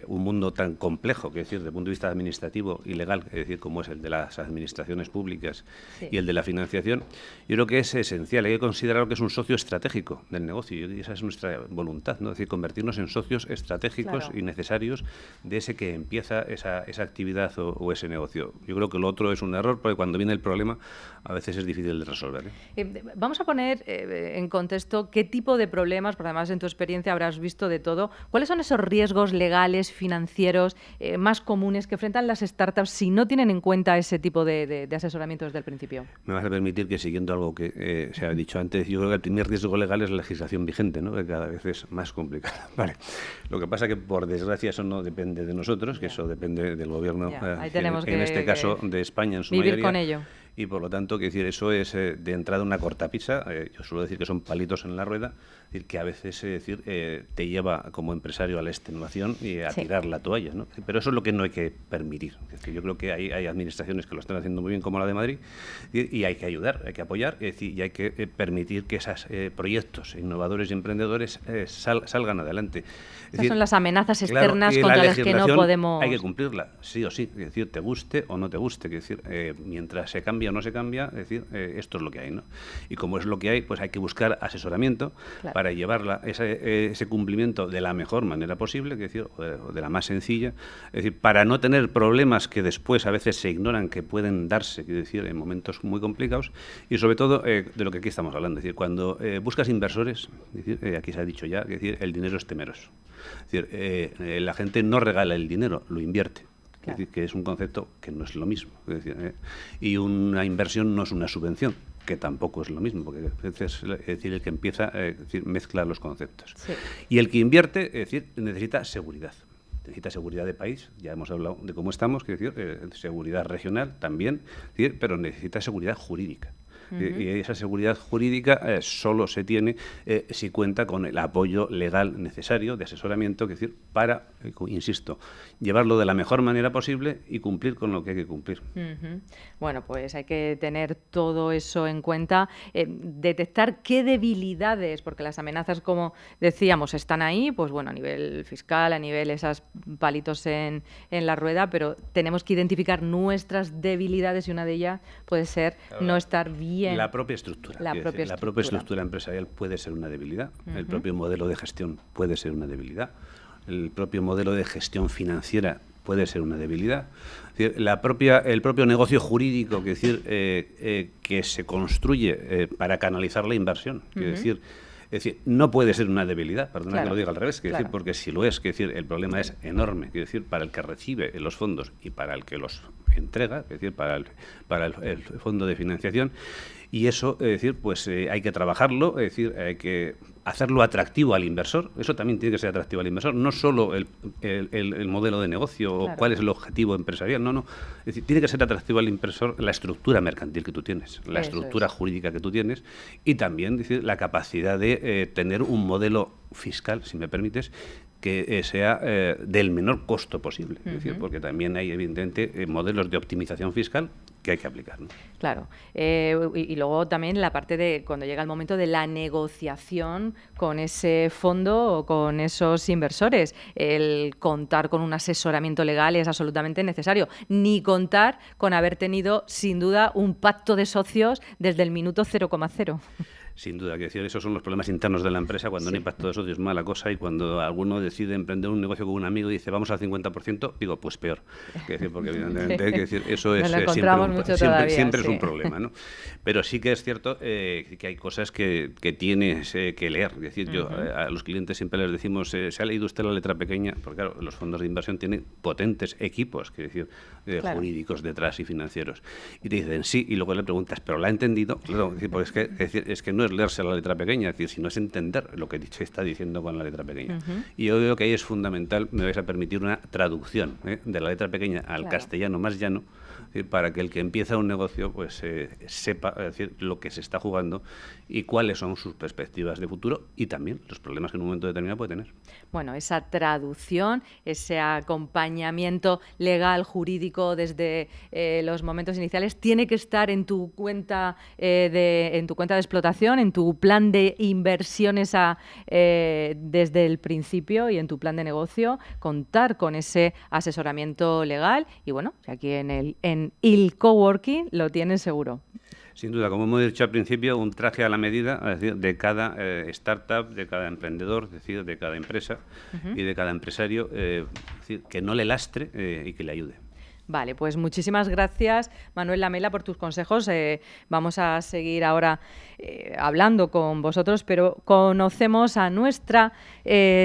un mundo tan complejo, quiero decir, desde el punto de vista administrativo y legal, es decir, como es el de las administraciones públicas y el de la financiación, yo creo que es esencial. Hay que considerarlo que es un socio estratégico del negocio, y esa es nuestra voluntad, ¿no? Es decir, convertirnos en socios estratégicos y necesarios de ese que empieza esa actividad o ese negocio. Yo creo que lo otro es un error, porque cuando viene el problema a veces es difícil de resolver. Vamos a poner en contexto qué tipo de problemas, porque además en tu experiencia habrás visto de todo. ¿Cuáles son esos riesgos legales, financieros, más comunes que enfrentan las startups si no tienen en cuenta ese tipo de asesoramiento desde el principio? Me vas a permitir que, siguiendo algo que se ha dicho antes, yo creo que el primer riesgo legal es la legislación vigente, ¿no? Que cada vez es más complicada. Vale. Lo que pasa es que, por desgracia, eso no depende de nosotros, que eso depende del gobierno, en este caso de España en su vivir mayoría. Con ello. Y por lo tanto, quiero decir, eso es de entrada una cortapisa. Yo suelo decir que son palitos en la rueda, es decir, que a veces te lleva como empresario a la extenuación y a tirar la toalla, ¿no? Pero eso es lo que no hay que permitir. Es decir, yo creo que hay administraciones que lo están haciendo muy bien, como la de Madrid, y hay que ayudar, hay que apoyar, es decir, y hay que permitir que esos proyectos innovadores y emprendedores salgan adelante. Esas son las amenazas externas contra las que no podemos... Hay que cumplirla, sí o sí, es decir, te guste o no te guste, es decir, mientras se cambia o no se cambia, es decir, esto es lo que hay, ¿no? Y como es lo que hay, pues hay que buscar asesoramiento para llevarla ese cumplimiento de la mejor manera posible, es decir, o de la más sencilla, es decir, para no tener problemas que después a veces se ignoran que pueden darse, quiero decir, en momentos muy complicados, y sobre todo de lo que aquí estamos hablando, es decir, cuando buscas inversores, es decir, aquí se ha dicho ya, es decir, el dinero es temeroso. Es decir, la gente no regala el dinero, lo invierte. Es decir, que es un concepto que no es lo mismo. Es decir, y una inversión no es una subvención, que tampoco es lo mismo, porque es decir, el que empieza mezcla los conceptos. Sí. Y el que invierte, es decir, necesita seguridad. Necesita seguridad de país, ya hemos hablado de cómo estamos, es decir, seguridad regional también, es decir, pero necesita seguridad jurídica. Y esa seguridad jurídica solo se tiene si cuenta con el apoyo legal necesario de asesoramiento, es decir, para, insisto, llevarlo de la mejor manera posible y cumplir con lo que hay que cumplir. Bueno, pues hay que tener todo eso en cuenta, detectar qué debilidades, porque las amenazas, como decíamos, están ahí, pues bueno, a nivel fiscal, a nivel esos palitos en la rueda, pero tenemos que identificar nuestras debilidades y una de ellas puede ser no estar bien. La propia estructura. La propia estructura empresarial puede ser una debilidad, el propio modelo de gestión puede ser una debilidad, el propio modelo de gestión financiera puede ser una debilidad. Es decir, el propio negocio jurídico, que se construye para canalizar la inversión, es decir, no puede ser una debilidad, perdona que lo diga al revés, decir, porque si lo es, el problema es enorme, decir, para el que recibe los fondos y para el que los entrega, es decir, para el fondo de financiación, y eso, es decir, pues hay que trabajarlo, es decir, hay que hacerlo atractivo al inversor. Eso también tiene que ser atractivo al inversor, no solo el modelo de negocio o cuál es el objetivo empresarial, no. Es decir, tiene que ser atractivo al inversor la estructura mercantil que tú tienes, la estructura jurídica que tú tienes, y también, decir, la capacidad de tener un modelo fiscal, si me permites, que sea del menor costo posible, es decir, porque también hay evidentemente modelos de optimización fiscal que hay que aplicar, ¿no? Claro, y luego también la parte de cuando llega el momento de la negociación con ese fondo o con esos inversores, el contar con un asesoramiento legal es absolutamente necesario, ni contar con haber tenido sin duda un pacto de socios desde el minuto 0,0. Sin duda, que decir, esos son los problemas internos de la empresa. Cuando no hay pacto de socios es mala cosa, y cuando alguno decide emprender un negocio con un amigo y dice vamos al 50%, digo, pues peor. Porque evidentemente eso es siempre es un problema, ¿no? Pero sí que es cierto que hay cosas que tienes que leer. Es decir, yo a los clientes siempre les decimos, ¿se ha leído usted la letra pequeña? Porque claro, los fondos de inversión tienen potentes equipos, jurídicos detrás y financieros. Y te dicen sí, y luego le preguntas, ¿pero la ha entendido? Claro, pues es que no es leerse la letra pequeña, es decir, sino es entender lo que se está diciendo con la letra pequeña. Y yo creo que ahí es fundamental, me vais a permitir una traducción de la letra pequeña al castellano más llano, para que el que empieza un negocio pues sepa lo que se está jugando y cuáles son sus perspectivas de futuro y también los problemas que en un momento determinado puede tener. Bueno, esa traducción, ese acompañamiento legal, jurídico desde los momentos iniciales tiene que estar en tu cuenta de explotación, información en tu plan de inversiones desde el principio y en tu plan de negocio, contar con ese asesoramiento legal y bueno, aquí en Il Coworking lo tienes seguro. Sin duda, como hemos dicho al principio, un traje a la medida, es decir, de cada startup, de cada emprendedor, es decir, de cada empresa y de cada empresario, es decir, que no le lastre y que le ayude. Vale, pues muchísimas gracias, Manuel Lamela, por tus consejos. Vamos a seguir ahora hablando con vosotros, pero conocemos a nuestra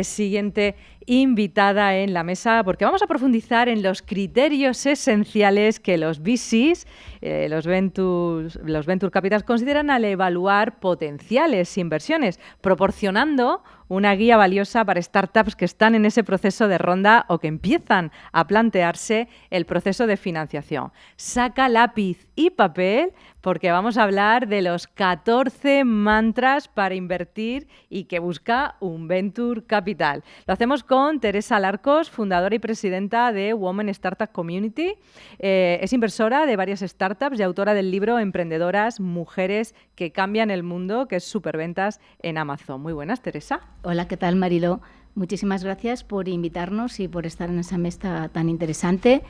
siguiente invitada en la mesa, porque vamos a profundizar en los criterios esenciales que los VCs, los Venture Capitals, consideran al evaluar potenciales inversiones, proporcionando una guía valiosa para startups que están en ese proceso de ronda o que empiezan a plantearse el proceso de financiación. Saca lápiz y papel porque vamos a hablar de los 14 mantras para invertir y que busca un Venture Capital. Lo hacemos con Teresa Larcos, fundadora y presidenta de Women Startup Community. Es inversora de varias startups y autora del libro Emprendedoras, Mujeres que Cambian el Mundo, que es superventas en Amazon. Muy buenas, Teresa. Hola, ¿qué tal, Mariló? Muchísimas gracias por invitarnos y por estar en esa mesa tan interesante.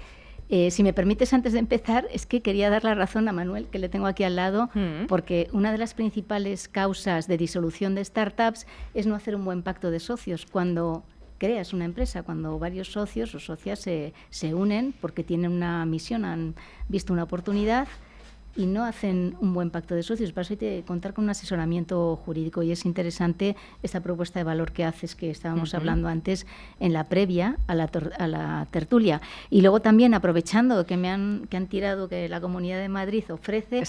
Si me permites, antes de empezar, es que quería dar la razón a Manuel, que le tengo aquí al lado, porque una de las principales causas de disolución de startups es no hacer un buen pacto de socios. Cuando creas una empresa, cuando varios socios o socias se unen porque tienen una misión, han visto una oportunidad y no hacen un buen pacto de socios. Para eso hay que contar con un asesoramiento jurídico y es interesante esta propuesta de valor que haces, que estábamos hablando antes en la previa a la tertulia. Y luego también, aprovechando que han tirado, que la Comunidad de Madrid ofrece,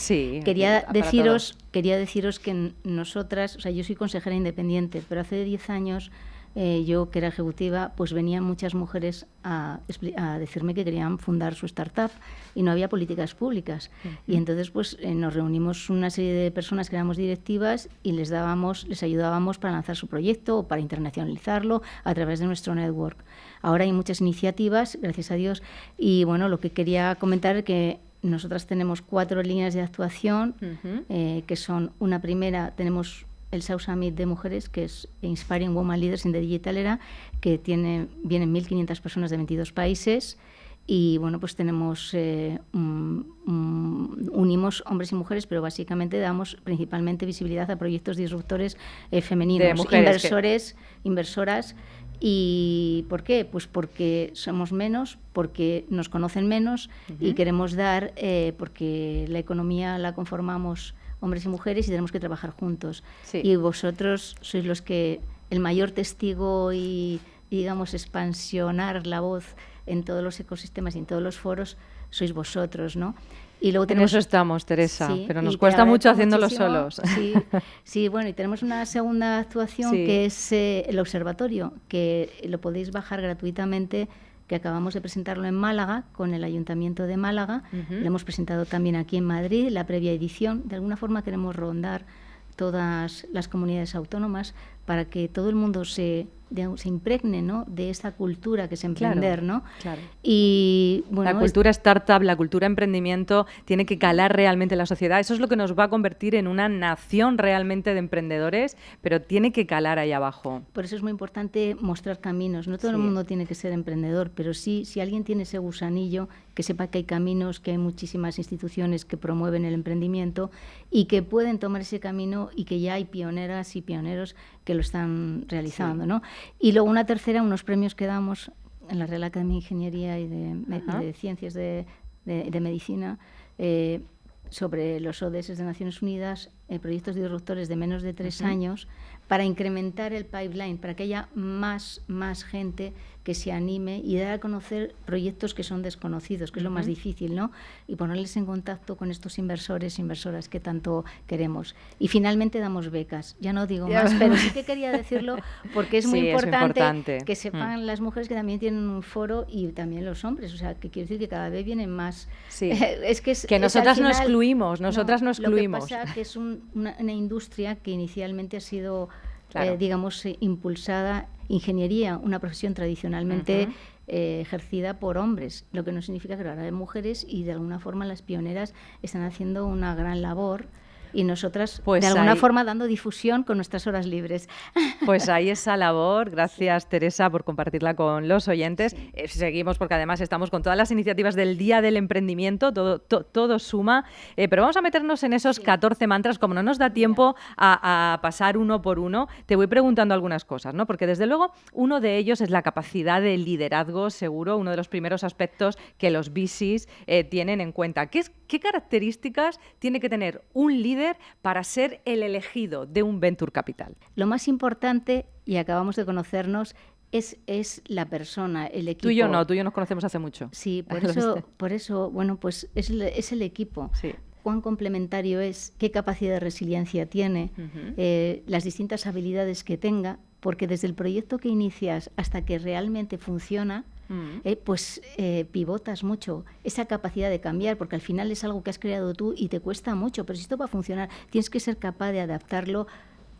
quería deciros que nosotras, o sea, yo soy consejera independiente, pero hace 10 años yo, que era ejecutiva, pues venían muchas mujeres a decirme que querían fundar su startup y no había políticas públicas. Y entonces pues nos reunimos una serie de personas que éramos directivas y les ayudábamos para lanzar su proyecto o para internacionalizarlo a través de nuestro network. Ahora hay muchas iniciativas, gracias a Dios, y bueno, lo que quería comentar es que nosotras tenemos 4 líneas de actuación, que son, una primera, tenemos el South Summit de mujeres, que es Inspiring Women Leaders in the Digital Era, que vienen 1.500 personas de 22 países y bueno, pues tenemos unimos hombres y mujeres, pero básicamente damos principalmente visibilidad a proyectos disruptores femeninos, de mujeres, inversoras. ¿Y por qué? Pues porque somos menos, porque nos conocen menos y queremos dar, porque la economía la conformamos hombres y mujeres y tenemos que trabajar juntos. Sí. Y vosotros sois los que, el mayor testigo y digamos, expansionar la voz en todos los ecosistemas y en todos los foros, sois vosotros, ¿no? Y luego tenemos, en eso estamos, Teresa, pero nos cuesta mucho haciéndolo solos. Sí, bueno, y tenemos una segunda actuación que es el observatorio, que lo podéis bajar gratuitamente, que acabamos de presentarlo en Málaga, con el Ayuntamiento de Málaga. Lo hemos presentado también aquí en Madrid, la previa edición. De alguna forma queremos rondar todas las comunidades autónomas para que todo el mundo se impregne, ¿no?, de esta cultura que es emprender, ¿no? Claro. Y bueno, la cultura startup, la cultura emprendimiento tiene que calar realmente en la sociedad. Eso es lo que nos va a convertir en una nación realmente de emprendedores, pero tiene que calar ahí abajo. Por eso es muy importante mostrar caminos. No todo el mundo tiene que ser emprendedor, pero sí, si alguien tiene ese gusanillo, que sepa que hay caminos, que hay muchísimas instituciones que promueven el emprendimiento y que pueden tomar ese camino y que ya hay pioneras y pioneros que lo están realizando, ¿no? Y luego una tercera, unos premios que damos en la Real Academia de Ingeniería y de Ciencias de Medicina sobre los ODS de Naciones Unidas, proyectos disruptores de menos de 3 años, para incrementar el pipeline, para que haya más gente que se anime y dar a conocer proyectos que son desconocidos, que es lo más difícil, ¿no? Y ponerles en contacto con estos inversores, inversoras que tanto queremos. Y finalmente damos becas. Ya no digo más, pero sí que quería decirlo porque es muy importante que sepan las mujeres que también tienen un foro y también los hombres. O sea, que quiero decir que cada vez vienen más. Sí. Que nosotras no excluimos, nosotras no excluimos. Lo que pasa que es una industria que inicialmente ha sido, digamos, impulsada. Ingeniería, una profesión tradicionalmente ejercida por hombres, lo que no significa que ahora hay mujeres y de alguna forma las pioneras están haciendo una gran labor y nosotras de alguna forma dando difusión con nuestras horas libres. Pues ahí esa labor, gracias Teresa por compartirla con los oyentes. Sí. Seguimos porque además estamos con todas las iniciativas del Día del Emprendimiento, todo suma, pero vamos a meternos en esos 14 mantras, como no nos da tiempo a pasar uno por uno, te voy preguntando algunas cosas, ¿no? Porque desde luego uno de ellos es la capacidad de liderazgo, seguro, uno de los primeros aspectos que los VCs tienen en cuenta. ¿Qué características tiene que tener un líder para ser el elegido de un Venture Capital? Lo más importante, y acabamos de conocernos, es la persona, el equipo. Tú y yo nos conocemos hace mucho. Sí, por eso bueno, pues es el equipo. Sí. Cuán complementario es, qué capacidad de resiliencia tiene, las distintas habilidades que tenga, porque desde el proyecto que inicias hasta que realmente funciona, pivotas mucho esa capacidad de cambiar, porque al final es algo que has creado tú y te cuesta mucho, pero si esto va a funcionar, tienes que ser capaz de adaptarlo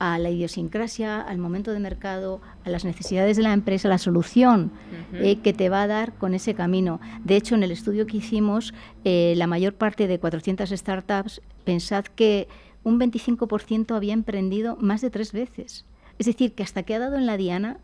a la idiosincrasia, al momento de mercado, a las necesidades de la empresa, la solución que te va a dar con ese camino. De hecho, en el estudio que hicimos, la mayor parte de 400 startups, pensad que un 25% había emprendido más de 3 veces. Es decir, que hasta que ha dado en la diana,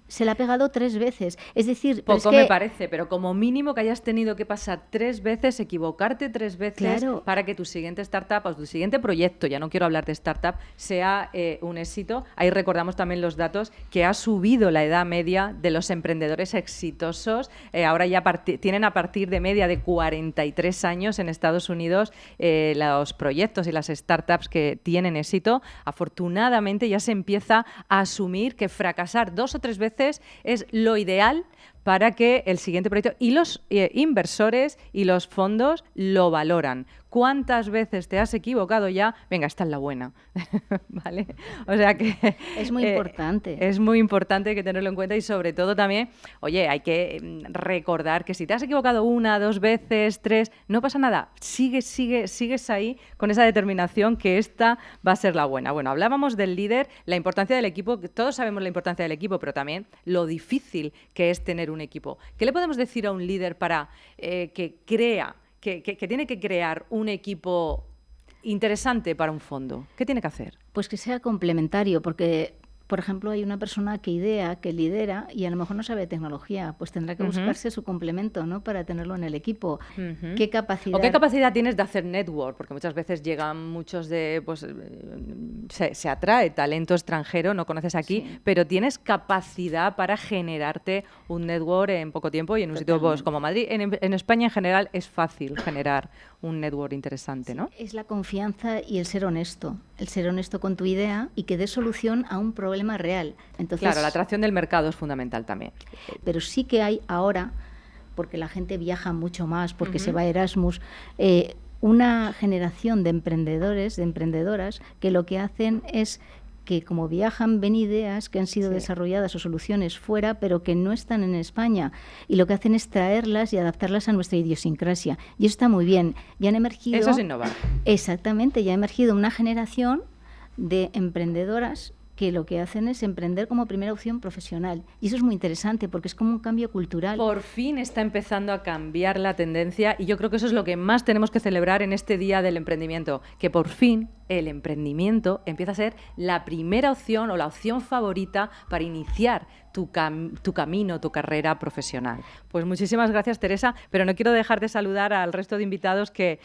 se la ha pegado 3 veces. Es decir, poco me parece, pero como mínimo que hayas tenido que pasar 3 veces, equivocarte 3 veces, claro, para que tu siguiente startup o tu siguiente proyecto, ya no quiero hablar de startup, sea un éxito. Ahí recordamos también los datos que ha subido la edad media de los emprendedores exitosos. Ahora ya tienen a partir de media de 43 años en Estados Unidos los proyectos y las startups que tienen éxito. Afortunadamente ya se empieza a asumir que fracasar 2 o 3 veces es lo ideal para que el siguiente proyecto y los inversores y los fondos lo valoran. ¿Cuántas veces te has equivocado ya? Venga, esta es la buena. ¿Vale? O sea que es muy importante. Es muy importante que tenerlo en cuenta y sobre todo también, oye, hay que recordar que si te has equivocado 1, 2 veces, 3, no pasa nada. Sigues ahí con esa determinación que esta va a ser la buena. Bueno, hablábamos del líder, la importancia del equipo, todos sabemos la importancia del equipo, pero también lo difícil que es tener un equipo. ¿Qué le podemos decir a un líder para que crea, que tiene que crear un equipo interesante para un fondo? ¿Qué tiene que hacer? Pues que sea complementario, porque, por ejemplo, hay una persona que idea, que lidera y a lo mejor no sabe de tecnología, pues tendrá que buscarse su complemento, ¿no?, para tenerlo en el equipo. ¿Qué capacidad? ¿O qué capacidad tienes de hacer network? Porque muchas veces llegan muchos de, pues se atrae talento extranjero, no conoces aquí, sí, pero tienes capacidad para generarte un network en poco tiempo y en un sitio pues, como Madrid. En España en general es fácil generar un network interesante, ¿no? Es la confianza y el ser honesto con tu idea y que dé solución a un problema real. Entonces, claro, la atracción del mercado es fundamental también. Pero sí que hay ahora, porque la gente viaja mucho más, porque se va a Erasmus, una generación de emprendedores, de emprendedoras, que lo que hacen es que como viajan, ven ideas que han sido desarrolladas o soluciones fuera, pero que no están en España. Y lo que hacen es traerlas y adaptarlas a nuestra idiosincrasia. Y eso está muy bien. Ya han emergido... Eso es innovar. Exactamente, ya ha emergido una generación de emprendedoras que lo que hacen es emprender como primera opción profesional. Y eso es muy interesante porque es como un cambio cultural. Por fin está empezando a cambiar la tendencia y yo creo que eso es lo que más tenemos que celebrar en este Día del Emprendimiento, que por fin el emprendimiento empieza a ser la primera opción o la opción favorita para iniciar tu camino, tu carrera profesional. Pues muchísimas gracias, Teresa, pero no quiero dejar de saludar al resto de invitados que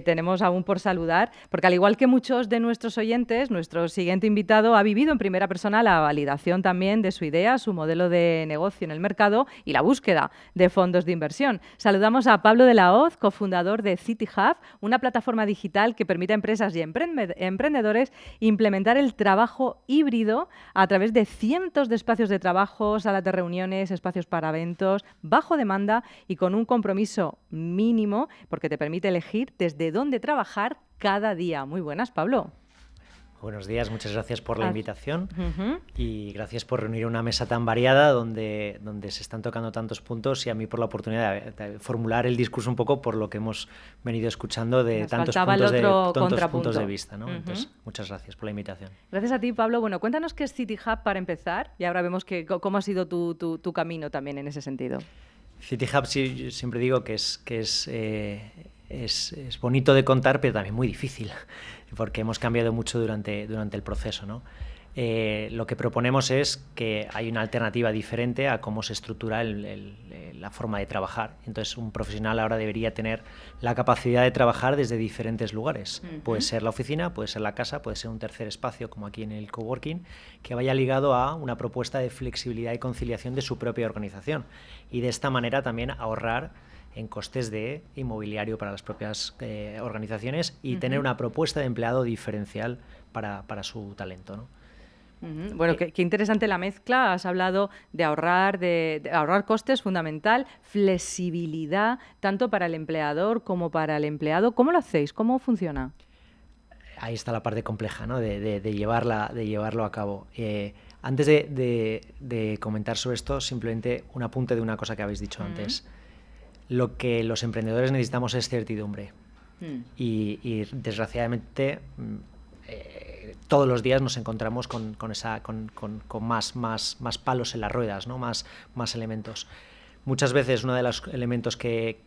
tenemos aún por saludar, porque al igual que muchos de nuestros oyentes, nuestro siguiente invitado ha vivido en primera persona la validación también de su idea, su modelo de negocio en el mercado y la búsqueda de fondos de inversión. Saludamos a Pablo de la Hoz, cofundador de City Hub, una plataforma digital que permite a empresas y emprendedores implementar el trabajo híbrido a través de cientos de espacios de trabajo, salas de reuniones, espacios para eventos, bajo demanda y con un compromiso mínimo porque te permite elegir desde dónde trabajar cada día. Muy buenas, Pablo. Buenos días, muchas gracias por la invitación y gracias por reunir una mesa tan variada donde se están tocando tantos puntos y a mí por la oportunidad de formular el discurso un poco por lo que hemos venido escuchando de tantos puntos de vista, ¿no? Entonces, muchas gracias por la invitación. Gracias a ti, Pablo. Bueno, cuéntanos qué es City Hub para empezar y ahora vemos cómo ha sido tu camino también en ese sentido. City Hub, sí, yo siempre digo que es bonito de contar, pero también muy difícil. porque hemos cambiado mucho durante el proceso, ¿no? Lo que proponemos es que hay una alternativa diferente a cómo se estructura la forma de trabajar. Entonces, un profesional ahora debería tener la capacidad de trabajar desde diferentes lugares. Puede ser la oficina, puede ser la casa, puede ser un tercer espacio, como aquí en el coworking, que vaya ligado a una propuesta de flexibilidad y conciliación de su propia organización. Y de esta manera también ahorrar en costes de inmobiliario para las propias organizaciones y tener una propuesta de empleado diferencial para su talento, ¿no? Bueno, qué interesante la mezcla. Has hablado de ahorrar costes, fundamental, flexibilidad, tanto para el empleador como para el empleado. ¿Cómo lo hacéis? ¿Cómo funciona? Ahí está la parte compleja, ¿no? de llevarlo a cabo. Antes de comentar sobre esto, simplemente un apunte de una cosa que habéis dicho antes. Lo que los emprendedores necesitamos es certidumbre. Y desgraciadamente todos los días nos encontramos con más palos en las ruedas, ¿no? más elementos. Muchas veces uno de los elementos que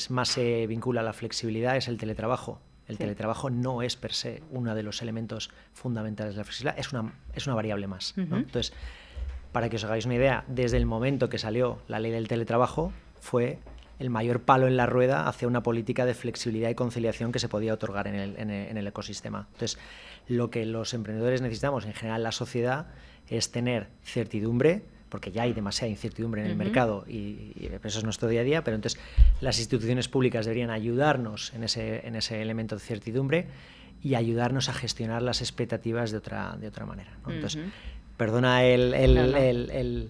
más se vincula a la flexibilidad es el teletrabajo. El teletrabajo no es per se uno de los elementos fundamentales de la flexibilidad, es una variable más, ¿no? Entonces, para que os hagáis una idea, desde el momento que salió la ley del teletrabajo fue el mayor palo en la rueda hacia una política de flexibilidad y conciliación que se podía otorgar en el ecosistema. Entonces, lo que los emprendedores necesitamos, en general la sociedad, es tener certidumbre, porque ya hay demasiada incertidumbre en el mercado y eso es nuestro día a día, pero entonces las instituciones públicas deberían ayudarnos en ese elemento de certidumbre y ayudarnos a gestionar las expectativas de otra manera, ¿no? Entonces, perdona el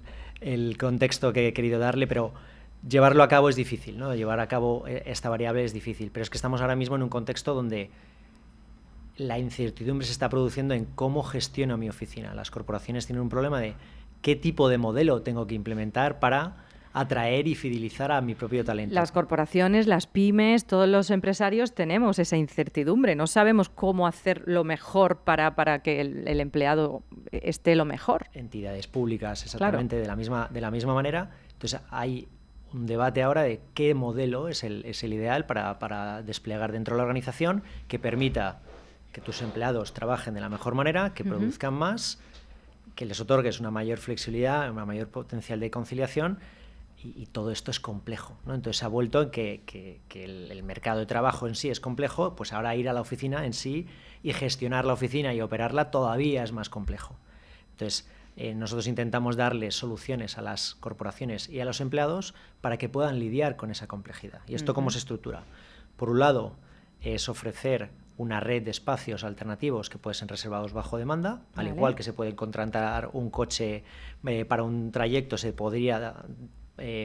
contexto que he querido darle, pero llevarlo a cabo es difícil, ¿no? Llevar a cabo esta variable es difícil, pero es que estamos ahora mismo en un contexto donde la incertidumbre se está produciendo en cómo gestiono mi oficina. Las corporaciones tienen un problema de qué tipo de modelo tengo que implementar para atraer y fidelizar a mi propio talento. Las corporaciones, las pymes, todos los empresarios tenemos esa incertidumbre. No sabemos cómo hacer lo mejor para que el empleado esté lo mejor. Entidades públicas, exactamente, claro. de la misma manera. Entonces, hay un debate ahora de qué modelo es el ideal para desplegar dentro de la organización que permita que tus empleados trabajen de la mejor manera, que produzcan más, que les otorgues una mayor flexibilidad, una mayor potencial de conciliación, y todo esto es complejo, ¿no? Entonces se ha vuelto en que el mercado de trabajo en sí es complejo, pues ahora ir a la oficina en sí y gestionar la oficina y operarla todavía es más complejo. Entonces, nosotros intentamos darle soluciones a las corporaciones y a los empleados para que puedan lidiar con esa complejidad. ¿Y esto cómo se estructura? Por un lado, es ofrecer una red de espacios alternativos que pueden ser reservados bajo demanda, al igual que se puede contratar un coche para un trayecto, se podría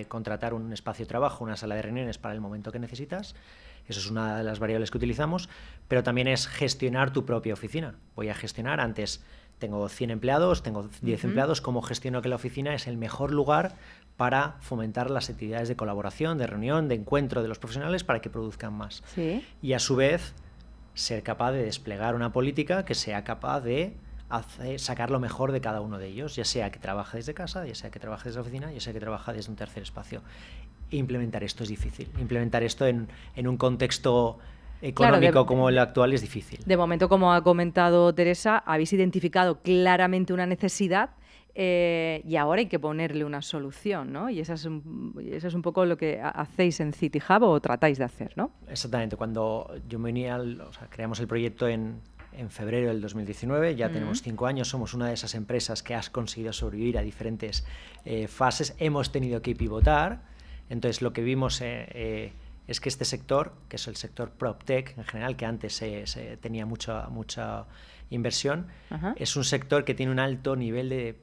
contratar un espacio de trabajo, una sala de reuniones para el momento que necesitas. Eso es una de las variables que utilizamos, pero también es gestionar tu propia oficina. Voy a gestionar, antes tengo 100 empleados, tengo 10 empleados, ¿cómo gestiono que la oficina es el mejor lugar para fomentar las actividades de colaboración, de reunión, de encuentro de los profesionales para que produzcan más? Sí. Y a su vez, ser capaz de desplegar una política que sea capaz de sacar lo mejor de cada uno de ellos, ya sea que trabaje desde casa, ya sea que trabaje desde la oficina, ya sea que trabaje desde un tercer espacio. Implementar esto es difícil. Implementar esto en un contexto económico como el actual es difícil. De momento, como ha comentado Teresa, habéis identificado claramente una necesidad y ahora hay que ponerle una solución, ¿no? Y eso es un poco lo que hacéis en CityHub o tratáis de hacer, ¿no? Exactamente. Cuando yo me uní creamos el proyecto en febrero del 2019, ya tenemos 5 años, somos una de esas empresas que has conseguido sobrevivir a diferentes fases, hemos tenido que pivotar, entonces lo que vimos es que este sector, que es el sector PropTech en general, que antes se tenía mucha inversión, es un sector que tiene un alto nivel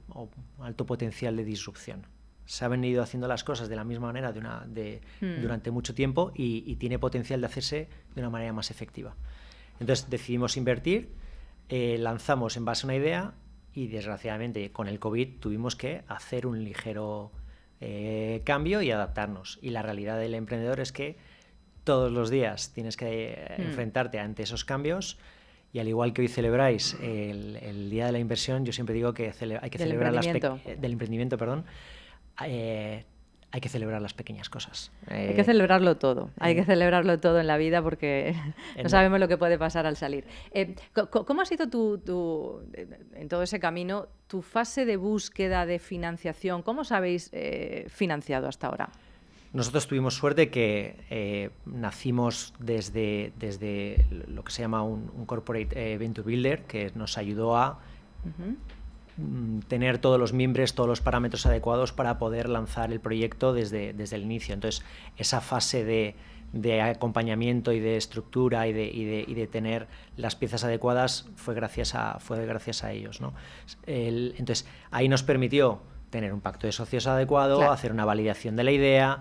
alto potencial de disrupción. Se han venido haciendo las cosas de la misma manera durante mucho tiempo y tiene potencial de hacerse de una manera más efectiva. Entonces decidimos invertir, lanzamos en base a una idea y desgraciadamente con el COVID tuvimos que hacer un ligero cambio y adaptarnos. Y la realidad del emprendedor es que todos los días tienes que enfrentarte ante esos cambios. Y al igual que hoy celebráis el Día de la Inversión, yo siempre digo que hay que celebrar del emprendimiento, hay hay que celebrar las pequeñas cosas. Hay que celebrarlo todo, hay que celebrarlo todo en la vida porque no sabemos lo que puede pasar al salir. ¿Cómo ha sido en todo ese camino, tu fase de búsqueda de financiación? ¿Cómo os habéis financiado hasta ahora? Nosotros tuvimos suerte que nacimos desde lo que se llama un Corporate Venture Builder, que nos ayudó a tener todos los mimbres, todos los parámetros adecuados para poder lanzar el proyecto desde el inicio. Entonces, esa fase de acompañamiento y de estructura y de tener las piezas adecuadas fue gracias a ellos, ¿no? Entonces, ahí nos permitió tener un pacto de socios adecuado, claro, hacer una validación de la idea,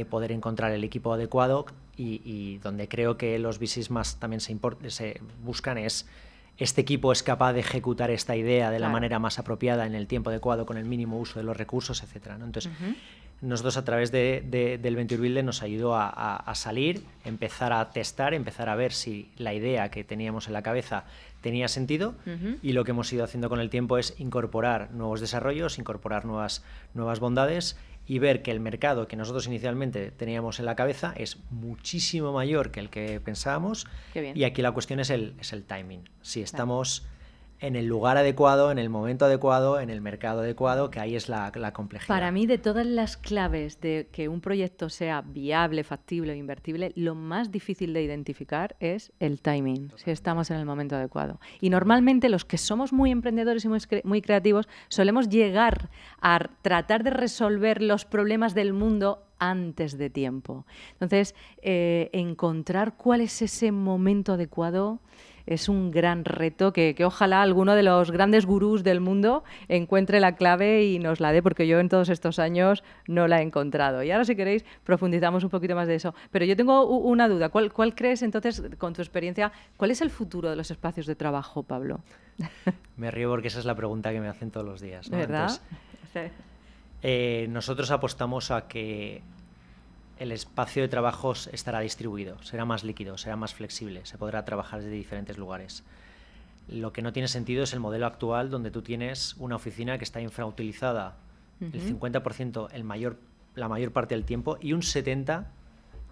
poder encontrar el equipo adecuado y donde creo que los VCs más también se buscan es: este equipo es capaz de ejecutar esta idea de la manera más apropiada, en el tiempo adecuado, con el mínimo uso de los recursos, etcétera, ¿no? Entonces, nosotros a través del Venture Builder nos ayudó a salir, empezar a testar, empezar a ver si la idea que teníamos en la cabeza tenía sentido, y lo que hemos ido haciendo con el tiempo es incorporar nuevos desarrollos, incorporar nuevas bondades y ver que el mercado que nosotros inicialmente teníamos en la cabeza es muchísimo mayor que el que pensábamos. Qué bien. Y aquí la cuestión es el timing. Si estamos en el lugar adecuado, en el momento adecuado, en el mercado adecuado, que ahí es la complejidad. Para mí, de todas las claves de que un proyecto sea viable, factible o invertible, lo más difícil de identificar es el timing, si estamos en el momento adecuado. Y normalmente los que somos muy emprendedores y muy creativos solemos llegar a tratar de resolver los problemas del mundo antes de tiempo. Entonces, encontrar cuál es ese momento adecuado es un gran reto que ojalá alguno de los grandes gurús del mundo encuentre la clave y nos la dé, porque yo en todos estos años no la he encontrado. Y ahora, si queréis, profundizamos un poquito más de eso. Pero yo tengo una duda. ¿Cuál crees, entonces, con tu experiencia, cuál es el futuro de los espacios de trabajo, Pablo? Me río porque esa es la pregunta que me hacen todos los días, ¿no? ¿Verdad? Entonces, nosotros apostamos a que el espacio de trabajos estará distribuido, será más líquido, será más flexible, se podrá trabajar desde diferentes lugares. Lo que no tiene sentido es el modelo actual, donde tú tienes una oficina que está infrautilizada el 50% la mayor parte del tiempo y un 70%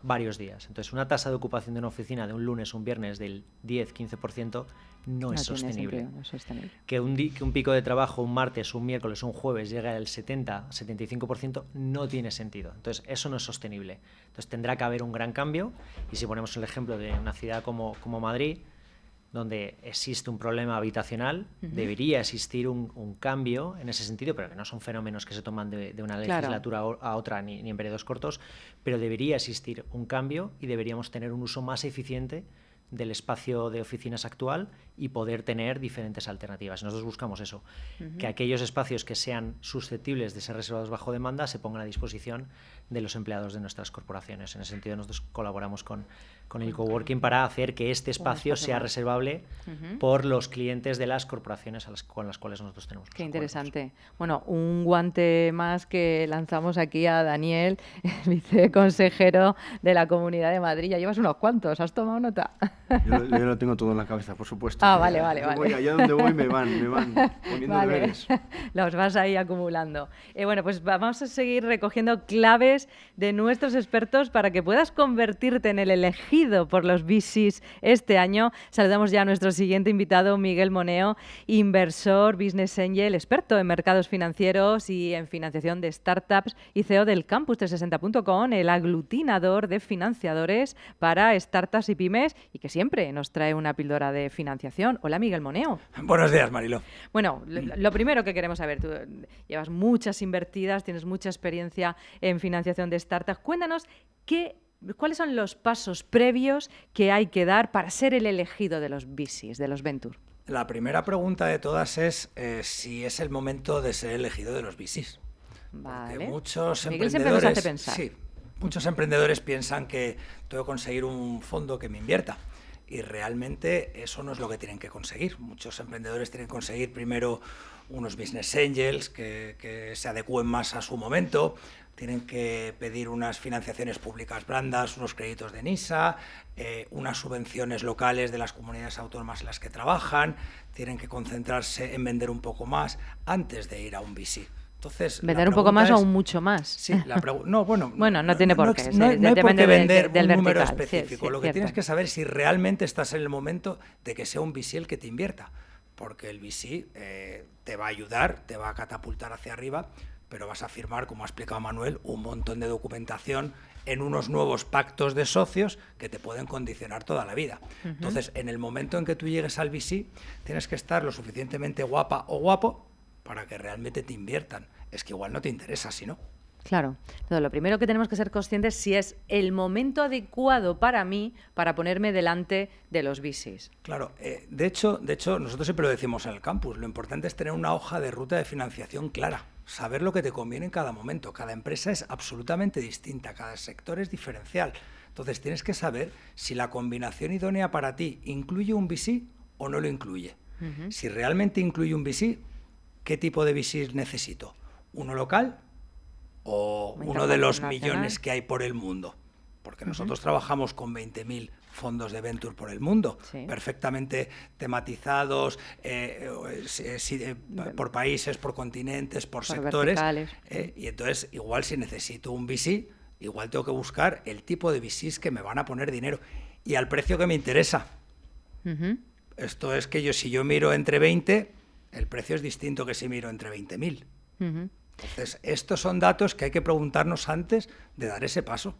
varios días. Entonces, una tasa de ocupación de una oficina de un lunes, un viernes del 10-15% no es sostenible. No es sostenible. Que un pico de trabajo un martes, un miércoles, un jueves llegue al 70-75% no tiene sentido. Entonces, eso no es sostenible. Entonces, tendrá que haber un gran cambio, y si ponemos el ejemplo de una ciudad como Madrid, donde existe un problema habitacional, debería existir un cambio en ese sentido, pero que no son fenómenos que se toman de una legislatura a otra ni en periodos cortos, pero debería existir un cambio y deberíamos tener un uso más eficiente del espacio de oficinas actual y poder tener diferentes alternativas. Nosotros buscamos eso, que aquellos espacios que sean susceptibles de ser reservados bajo demanda se pongan a disposición de los empleados de nuestras corporaciones. En ese sentido, nosotros colaboramos con el coworking para hacer que este espacio sea reservable por los clientes de las corporaciones con las cuales nosotros tenemos. Qué interesante. Bueno, un guante más que lanzamos aquí a Daniel, viceconsejero de la Comunidad de Madrid. Ya llevas unos cuantos, ¿has tomado nota? Yo lo tengo todo en la cabeza, por supuesto. Ah, vale. Allá donde voy me van poniendo deberes. Los vas ahí acumulando. Bueno, pues vamos a seguir recogiendo claves de nuestros expertos para que puedas convertirte en el elegido por los VCs este año. Saludamos ya a nuestro siguiente invitado, Miguel Moneo, inversor, business angel, experto en mercados financieros y en financiación de startups y CEO del Campus360.com, el aglutinador de financiadores para startups y pymes, y que siempre nos trae una píldora de financiación. Hola, Miguel Moneo. Buenos días, Mariló. Bueno, lo primero que queremos saber, tú llevas muchas invertidas, tienes mucha experiencia en financiación de startups. Cuéntanos ¿cuáles son los pasos previos que hay que dar para ser el elegido de los VCs, de los Venture? La primera pregunta de todas es si es el momento de ser elegido de los VCs. Vale. Porque muchos Miguel siempre nos hace emprendedores, pensar. sí, muchos emprendedores piensan que tengo que conseguir un fondo que me invierta. Y realmente eso no es lo que tienen que conseguir. Muchos emprendedores tienen que conseguir primero unos business angels que se adecúen más a su momento. Tienen que pedir unas financiaciones públicas blandas, unos créditos de NISA, unas subvenciones locales de las comunidades autónomas en las que trabajan. Tienen que concentrarse en vender un poco más antes de ir a un VC. Entonces, vender un poco más o un mucho más. Sí, bueno, no tiene por qué. No hay por qué vender un número vertical. específico. Lo que tienes que saber es si realmente estás en el momento de que sea un VC el que te invierta. Porque el VC te va a ayudar, te va a catapultar hacia arriba, pero vas a firmar, como ha explicado Manuel, un montón de documentación en unos nuevos pactos de socios que te pueden condicionar toda la vida. Entonces, en el momento en que tú llegues al VC, tienes que estar lo suficientemente guapa o guapo para que realmente te inviertan. Es que igual no te interesa, si no. Claro. Entonces, lo primero que tenemos que ser conscientes es si es el momento adecuado para mí para ponerme delante de los VCs. Claro. De hecho, nosotros siempre lo decimos en el campus. Lo importante es tener una hoja de ruta de financiación clara. Saber lo que te conviene en cada momento. Cada empresa es absolutamente distinta. Cada sector es diferencial. Entonces, tienes que saber si la combinación idónea para ti incluye un VC o no lo incluye. Si realmente incluye un VC, ¿qué tipo de VC necesito? ¿Uno local o uno de los millones que hay por el mundo? Porque nosotros trabajamos con 20.000 fondos de venture por el mundo, perfectamente tematizados por países, por continentes, por sectores. Y entonces, igual si necesito un VC, igual tengo que buscar el tipo de VCs que me van a poner dinero y al precio que me interesa. Esto es que si yo miro entre 20, el precio es distinto que si miro entre 20.000. Entonces, estos son datos que hay que preguntarnos antes de dar ese paso.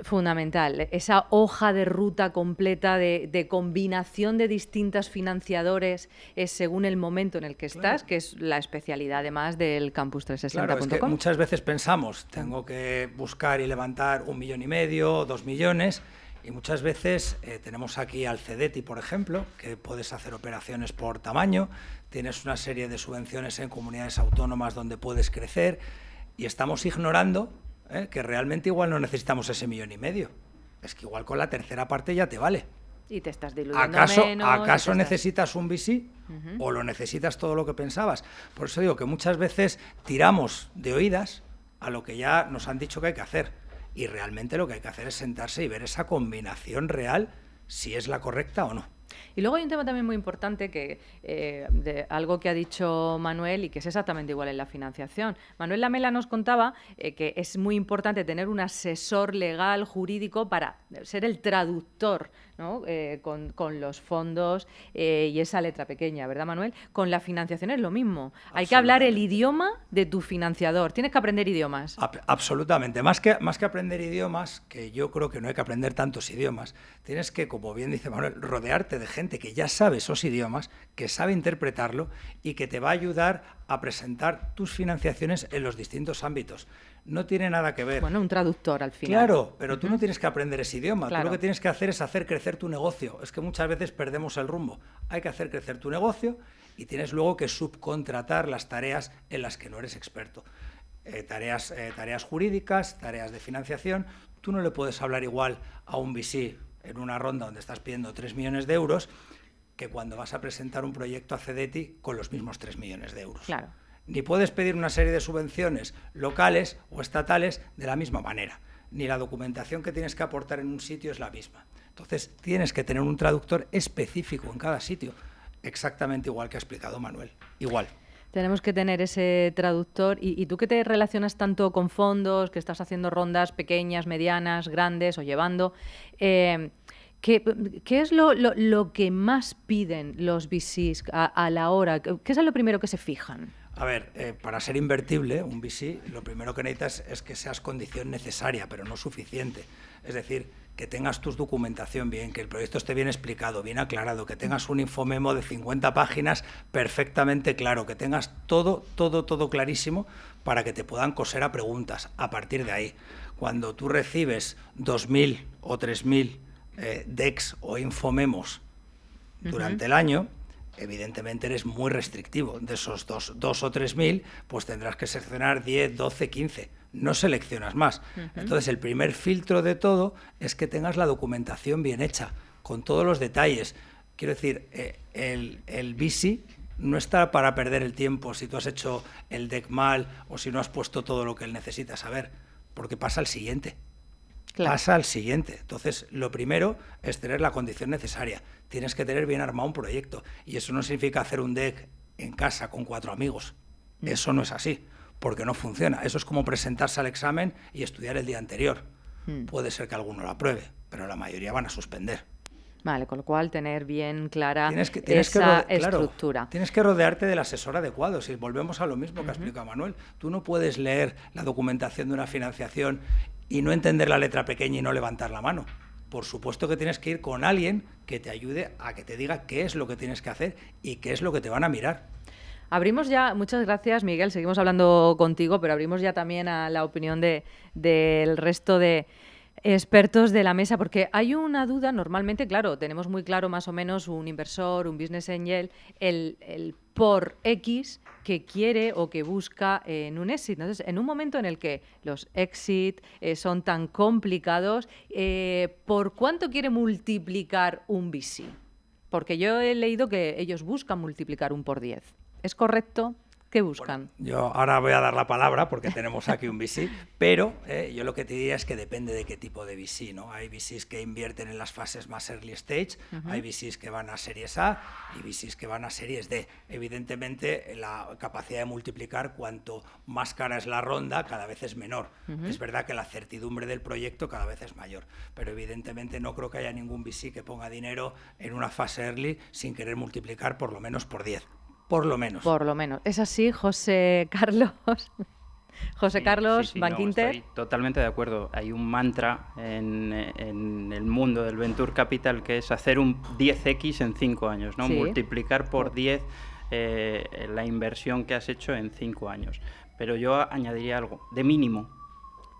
Fundamental, esa hoja de ruta completa de combinación de distintos financiadores según el momento en el que estás, que es la especialidad además del campus360.com. Claro, es que muchas veces pensamos, tengo que buscar y levantar 1,5 millones o 2 millones, y muchas veces tenemos aquí al CEDETI, por ejemplo, que puedes hacer operaciones por tamaño, tienes una serie de subvenciones en comunidades autónomas donde puedes crecer, y estamos ignorando que realmente igual no necesitamos ese 1,5 millones. Es que igual con la tercera parte ya te vale. Y te estás diluyendo menos. ¿Acaso necesitas un VC o lo necesitas todo lo que pensabas? Por eso digo que muchas veces tiramos de oídas a lo que ya nos han dicho que hay que hacer. Y realmente lo que hay que hacer es sentarse y ver esa combinación real, si es la correcta o no. Y luego hay un tema también muy importante, que de algo que ha dicho Manuel y que es exactamente igual en la financiación. Manuel Lamela nos contaba que es muy importante tener un asesor legal, jurídico, para ser el traductor, ¿no? Con los fondos y esa letra pequeña, ¿verdad, Manuel? Con la financiación es lo mismo. Hay que hablar el idioma de tu financiador. Tienes que aprender idiomas. Absolutamente. Más que aprender idiomas, que yo creo que no hay que aprender tantos idiomas, tienes que, como bien dice Manuel, rodearte de gente que ya sabe esos idiomas, que sabe interpretarlo y que te va a ayudar a presentar tus financiaciones en los distintos ámbitos. No tiene nada que ver. Bueno, un traductor al final. Claro, pero tú no tienes que aprender ese idioma. Claro. Tú lo que tienes que hacer es hacer crecer tu negocio. Es que muchas veces perdemos el rumbo. Hay que hacer crecer tu negocio y tienes luego que subcontratar las tareas en las que no eres experto. Tareas jurídicas, tareas de financiación. Tú no le puedes hablar igual a un VC en una ronda donde estás pidiendo 3 millones de euros que cuando vas a presentar un proyecto a CEDETI con los mismos 3 millones de euros. Claro. Ni puedes pedir una serie de subvenciones locales o estatales de la misma manera. Ni la documentación que tienes que aportar en un sitio es la misma. Entonces, tienes que tener un traductor específico en cada sitio, exactamente igual que ha explicado Manuel. Igual. Tenemos que tener ese traductor. Y tú que te relacionas tanto con fondos, que estás haciendo rondas pequeñas, medianas, grandes o llevando, ¿qué es lo que más piden los VCs a la hora? ¿Qué es lo primero que se fijan? A ver, para ser invertible, un VC, lo primero que necesitas es que seas condición necesaria, pero no suficiente. Es decir, que tengas tu documentación bien, que el proyecto esté bien explicado, bien aclarado, que tengas un infomemo de 50 páginas perfectamente claro, que tengas todo clarísimo para que te puedan coser a preguntas. A partir de ahí, cuando tú recibes 2.000 o 3.000 decks o infomemos durante el año, evidentemente eres muy restrictivo. De esos 2 o 3.000, pues tendrás que seleccionar 10, 12, 15. No seleccionas más. Entonces, el primer filtro de todo es que tengas la documentación bien hecha, con todos los detalles. Quiero decir, el VC no está para perder el tiempo si tú has hecho el deck mal o si no has puesto todo lo que él necesita saber, porque pasa al siguiente. Claro. Pasa al siguiente. Entonces, lo primero es tener la condición necesaria. Tienes que tener bien armado un proyecto. Y eso no significa hacer un deck en casa con 4 amigos. Eso no es así. porque no funciona. Eso es como presentarse al examen y estudiar el día anterior. Puede ser que alguno lo apruebe, pero la mayoría van a suspender. Vale, con lo cual tener bien clara tienes esa estructura. Claro, tienes que rodearte del asesor adecuado. Si volvemos a lo mismo que ha explicado Manuel, tú no puedes leer la documentación de una financiación y no entender la letra pequeña y no levantar la mano. Por supuesto que tienes que ir con alguien que te ayude a que te diga qué es lo que tienes que hacer y qué es lo que te van a mirar. Abrimos ya, muchas gracias Miguel, seguimos hablando contigo, pero abrimos ya también a la opinión del resto de expertos de la mesa, porque hay una duda, normalmente, claro, tenemos muy claro más o menos un inversor, un business angel, el por X que quiere o que busca en un exit. Entonces, en un momento en el que los exit son tan complicados, ¿por cuánto quiere multiplicar un VC? Porque yo he leído que ellos buscan multiplicar un por 10. ¿Es correcto? ¿Qué buscan? Bueno, yo ahora voy a dar la palabra porque tenemos aquí un VC, pero yo lo que te diría es que depende de qué tipo de VC, ¿no? Hay VCs que invierten en las fases más early stage, hay VCs que van a series A y VCs que van a series D. Evidentemente, la capacidad de multiplicar, cuanto más cara es la ronda, cada vez es menor. Es verdad que la certidumbre del proyecto cada vez es mayor, pero evidentemente no creo que haya ningún VC que ponga dinero en una fase early sin querer multiplicar por lo menos por 10. Por lo menos. Por lo menos. ¿Es así, José Carlos? José Carlos, sí, Bank Inter. Estoy totalmente de acuerdo. Hay un mantra en el mundo del Venture Capital que es hacer un 10x en 5 años, ¿no? Sí. Multiplicar por 10 la inversión que has hecho en 5 años. Pero yo añadiría algo, de mínimo.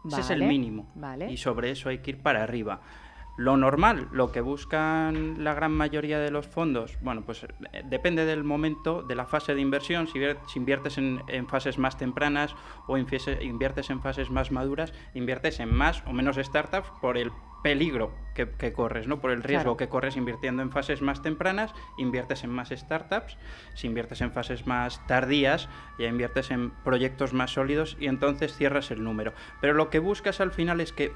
Ese es el mínimo. Vale. Y sobre eso hay que ir para arriba. Lo normal, lo que buscan la gran mayoría de los fondos, bueno, pues depende del momento, de la fase de inversión. Si inviertes en fases más tempranas o inviertes en fases más maduras, inviertes en más o menos startups por el peligro que corres, ¿no? Por el riesgo que corres invirtiendo en fases más tempranas, inviertes en más startups. Si inviertes en fases más tardías, ya inviertes en proyectos más sólidos y entonces cierras el número. Pero lo que buscas al final es que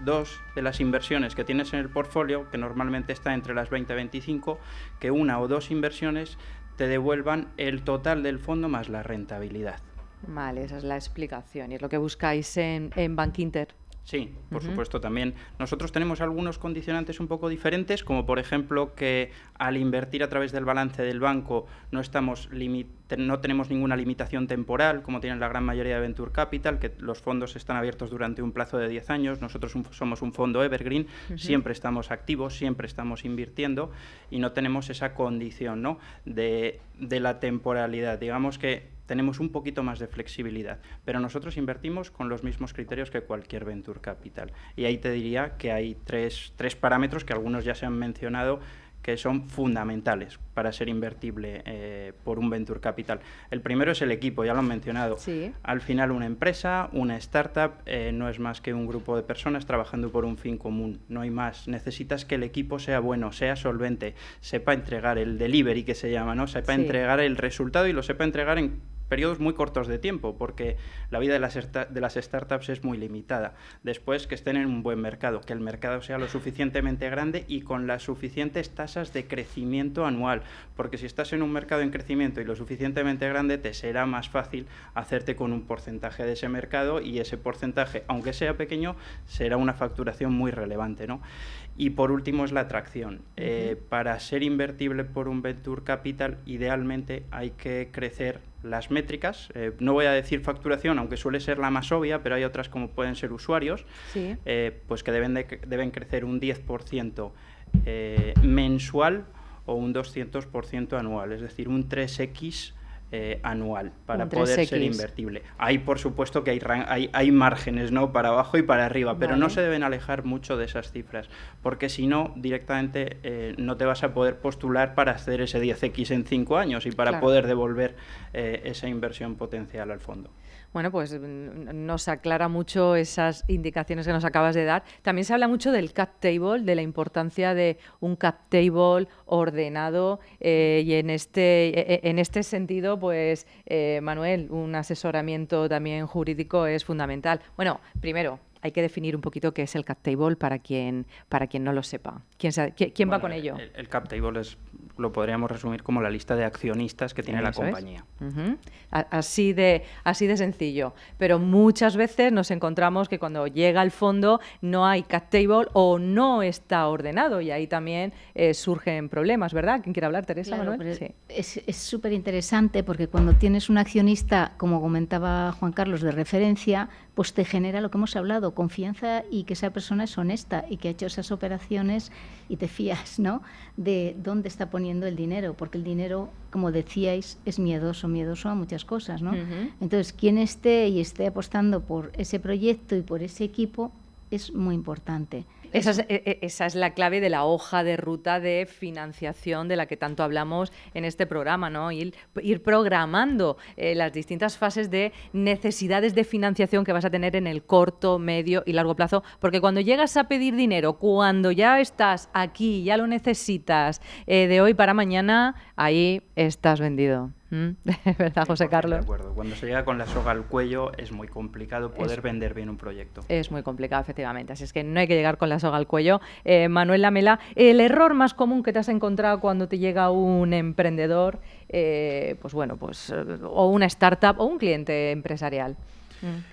dos de las inversiones que tienes en el portfolio, que normalmente está entre las 20 y 25, que una o dos inversiones te devuelvan el total del fondo más la rentabilidad. Vale, esa es la explicación y es lo que buscáis en Bank Inter. Sí, por supuesto también. Nosotros tenemos algunos condicionantes un poco diferentes, como por ejemplo que al invertir a través del balance del banco no tenemos ninguna limitación temporal, como tienen la gran mayoría de Venture Capital, que los fondos están abiertos durante un plazo de 10 años. Nosotros somos un fondo evergreen, siempre estamos activos, siempre estamos invirtiendo y no tenemos esa condición, ¿no? de la temporalidad. Digamos que tenemos un poquito más de flexibilidad, pero nosotros invertimos con los mismos criterios que cualquier Venture Capital. Y ahí te diría que hay tres parámetros que algunos ya se han mencionado que son fundamentales para ser invertible por un Venture Capital. El primero es el equipo, ya lo han mencionado. Sí. Al final una empresa, una startup, no es más que un grupo de personas trabajando por un fin común, no hay más. Necesitas que el equipo sea bueno, sea solvente, sepa entregar el delivery que se llama, ¿no? Sepa entregar el resultado y lo sepa entregar en periodos muy cortos de tiempo, porque la vida de las startups es muy limitada. Después, que estén en un buen mercado, que el mercado sea lo suficientemente grande y con las suficientes tasas de crecimiento anual, porque si estás en un mercado en crecimiento y lo suficientemente grande, te será más fácil hacerte con un porcentaje de ese mercado y ese porcentaje, aunque sea pequeño, será una facturación muy relevante, ¿no? Y por último es la atracción. Para ser invertible por un Venture Capital, idealmente hay que crecer las métricas. No voy a decir facturación, aunque suele ser la más obvia, pero hay otras como pueden ser usuarios, pues que deben crecer un 10% mensual o un 200% anual, es decir, un 3x anual para poder ser invertible. Hay, por supuesto, que hay márgenes, ¿no? Para abajo y para arriba, pero no se deben alejar mucho de esas cifras, porque si no, directamente no te vas a poder postular para hacer ese 10x en 5 años y para poder devolver esa inversión potencial al fondo. Bueno, pues nos aclara mucho esas indicaciones que nos acabas de dar. También se habla mucho del cap table, de la importancia de un cap table ordenado y en este sentido, pues, Manuel, un asesoramiento también jurídico es fundamental. Bueno, primero, hay que definir un poquito qué es el cap table para quien no lo sepa. ¿Quién va con ello? El cap table lo podríamos resumir como la lista de accionistas que tiene la compañía. Así de sencillo. Pero muchas veces nos encontramos que cuando llega el fondo no hay cap table o no está ordenado, y ahí también surgen problemas, ¿verdad? ¿Quién quiere hablar, Teresa? Claro, Manuel? Sí. Es súper interesante porque cuando tienes un accionista, como comentaba Juan Carlos, de referencia, pues te genera lo que hemos hablado, confianza, y que esa persona es honesta y que ha hecho esas operaciones y te fías, ¿no?, de dónde está poniendo el dinero, porque el dinero, como decíais, es miedoso a muchas cosas, ¿no? Entonces, quien esté apostando por ese proyecto y por ese equipo es muy importante. Esa es la clave de la hoja de ruta de financiación de la que tanto hablamos en este programa, ¿no? Ir programando las distintas fases de necesidades de financiación que vas a tener en el corto, medio y largo plazo, porque cuando llegas a pedir dinero, cuando ya estás aquí, ya lo necesitas de hoy para mañana, ahí estás vendido. ¿Verdad, José Carlos? De acuerdo. Cuando se llega con la soga al cuello es muy complicado poder vender bien un proyecto. Es muy complicado, efectivamente. Así es que no hay que llegar con la soga al cuello. Manuel Lamela, el error más común que te has encontrado cuando te llega un emprendedor, o una startup o un cliente empresarial.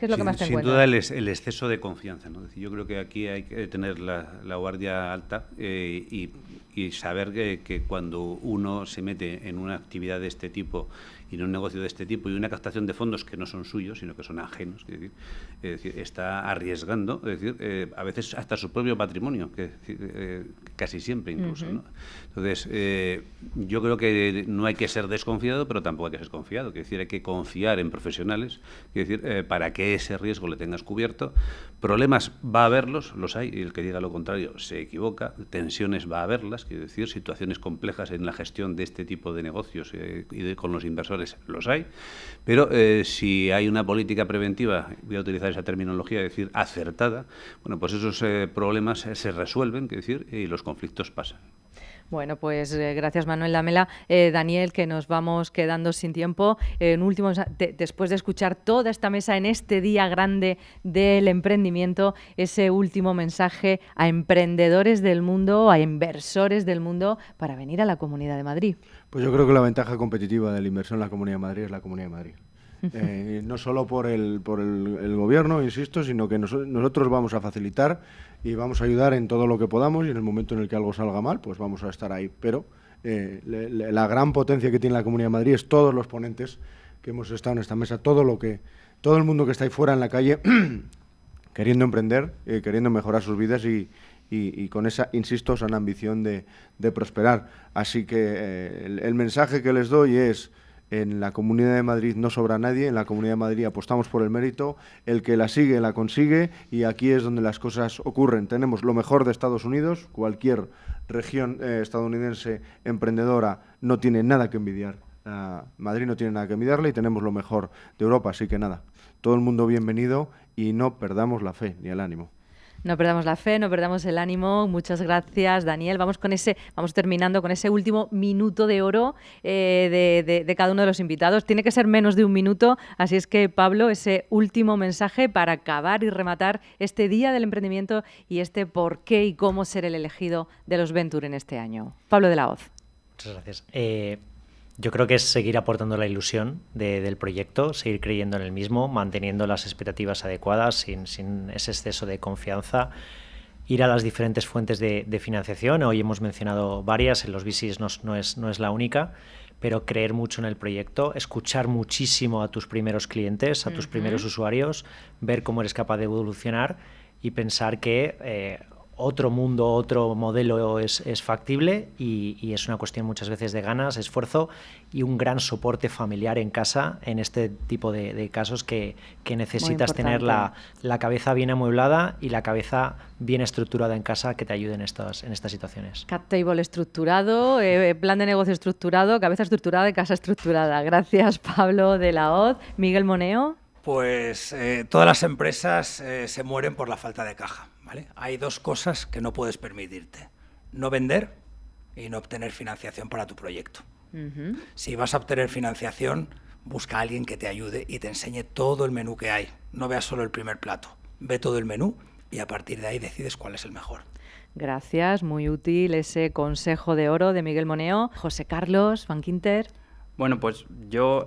¿Qué es lo que más te encuentras? Sin duda el exceso de confianza, ¿no? Es decir, yo creo que aquí hay que tener la guardia alta y saber que cuando uno se mete en una actividad de este tipo y en un negocio de este tipo y una captación de fondos que no son suyos, sino que son ajenos, es decir, está arriesgando, a veces hasta su propio patrimonio, casi siempre incluso, ¿no? Entonces, yo creo que no hay que ser desconfiado, pero tampoco hay que ser confiado, es decir, hay que confiar en profesionales, para que ese riesgo le tengas cubierto. Problemas va a haberlos, los hay, y el que diga lo contrario se equivoca. Tensiones va a haberlas, quiero decir, situaciones complejas en la gestión de este tipo de negocios con los inversores los hay, pero si hay una política preventiva, voy a utilizar esa terminología, es decir, acertada, bueno, pues esos problemas se resuelven, y los conflictos pasan. Bueno, pues gracias, Manuel Lamela. Daniel, que nos vamos quedando sin tiempo. Después de escuchar toda esta mesa en este día grande del emprendimiento, ese último mensaje a emprendedores del mundo, a inversores del mundo, para venir a la Comunidad de Madrid. Pues yo creo que la ventaja competitiva del inversor en la Comunidad de Madrid es la Comunidad de Madrid. No solo por el gobierno, insisto, sino que nosotros vamos a facilitar y vamos a ayudar en todo lo que podamos, y en el momento en el que algo salga mal, pues vamos a estar ahí. Pero la gran potencia que tiene la Comunidad de Madrid es todos los ponentes que hemos estado en esta mesa, todo el mundo que está ahí fuera en la calle queriendo emprender, queriendo mejorar sus vidas y con esa, insisto, sana ambición de prosperar. Así que el mensaje que les doy es: en la Comunidad de Madrid no sobra nadie, en la Comunidad de Madrid apostamos por el mérito, el que la sigue, la consigue, y aquí es donde las cosas ocurren. Tenemos lo mejor de Estados Unidos, cualquier región estadounidense emprendedora no tiene nada que envidiar. Madrid no tiene nada que envidiarle, y tenemos lo mejor de Europa, así que nada, todo el mundo bienvenido y no perdamos la fe ni el ánimo. No perdamos la fe, no perdamos el ánimo. Muchas gracias, Daniel. Vamos terminando con ese último minuto de oro de cada uno de los invitados. Tiene que ser menos de un minuto, así es que, Pablo, ese último mensaje para acabar y rematar este Día del Emprendimiento y este por qué y cómo ser el elegido de los Venture en este año. Pablo de la Hoz. Muchas gracias. Yo creo que es seguir aportando la ilusión del proyecto, seguir creyendo en el mismo, manteniendo las expectativas adecuadas, sin ese exceso de confianza, ir a las diferentes fuentes de financiación. Hoy hemos mencionado varias, en los VCs no es la única, pero creer mucho en el proyecto, escuchar muchísimo a tus primeros clientes, a tus primeros usuarios, ver cómo eres capaz de evolucionar y pensar que otro mundo, otro modelo es factible y es una cuestión muchas veces de ganas, esfuerzo y un gran soporte familiar en casa en este tipo de casos que necesitas tener la cabeza bien amueblada y la cabeza bien estructurada en casa que te ayude en estas situaciones. Cap table estructurado, plan de negocio estructurado, cabeza estructurada y casa estructurada. Gracias, Pablo de la Hoz. Miguel Moneo. Pues todas las empresas se mueren por la falta de caja, ¿vale? Hay dos cosas que no puedes permitirte: no vender y no obtener financiación para tu proyecto. Si vas a obtener financiación, busca a alguien que te ayude y te enseñe todo el menú que hay. No veas solo el primer plato, ve todo el menú y a partir de ahí decides cuál es el mejor. Gracias, muy útil ese consejo de oro de Miguel Moneo. José Carlos Van Quinter. Bueno, pues yo,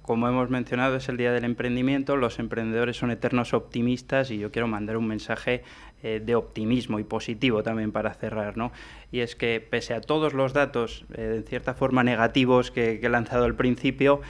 como hemos mencionado, es el Día del Emprendimiento, los emprendedores son eternos optimistas y yo quiero mandar un mensaje de optimismo y positivo también para cerrar, ¿no? Y es que pese a todos los datos, en cierta forma negativos que he lanzado al principio,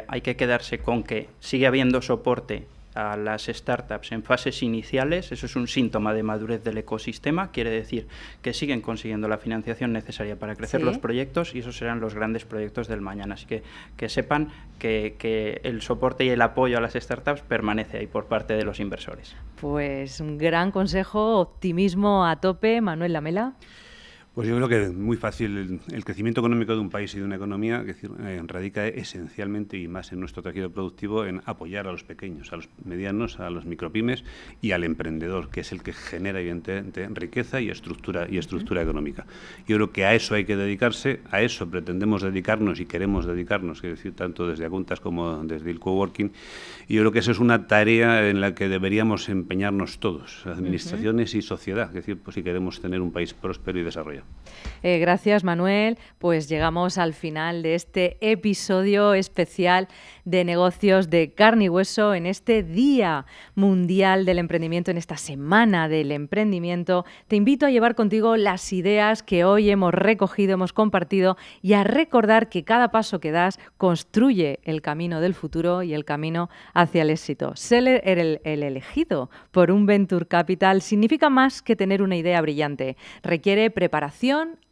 hay que quedarse con que sigue habiendo soporte a las startups en fases iniciales. Eso es un síntoma de madurez del ecosistema, quiere decir que siguen consiguiendo la financiación necesaria para crecer los proyectos y esos serán los grandes proyectos del mañana. Así que sepan que el soporte y el apoyo a las startups permanece ahí por parte de los inversores. Pues un gran consejo, optimismo a tope. Manuel Lamela. Pues yo creo que es muy fácil. El crecimiento económico de un país y de una economía radica esencialmente y más en nuestro tejido productivo en apoyar a los pequeños, a los medianos, a los micropymes y al emprendedor, que es el que genera evidentemente riqueza y estructura económica. Yo creo que a eso hay que dedicarse, a eso pretendemos dedicarnos y queremos dedicarnos, es decir, tanto desde Acuntas como desde el Coworking. Y yo creo que eso es una tarea en la que deberíamos empeñarnos todos, administraciones y sociedad, es decir, pues si queremos tener un país próspero y desarrollado. Gracias, Manuel. Pues llegamos al final de este episodio especial de Negocios de Carne y Hueso en este Día Mundial del Emprendimiento, en esta Semana del Emprendimiento. Te invito a llevar contigo las ideas que hoy hemos recogido, hemos compartido y a recordar que cada paso que das construye el camino del futuro y el camino hacia el éxito. Ser el elegido por un Venture Capital significa más que tener una idea brillante. Requiere preparación,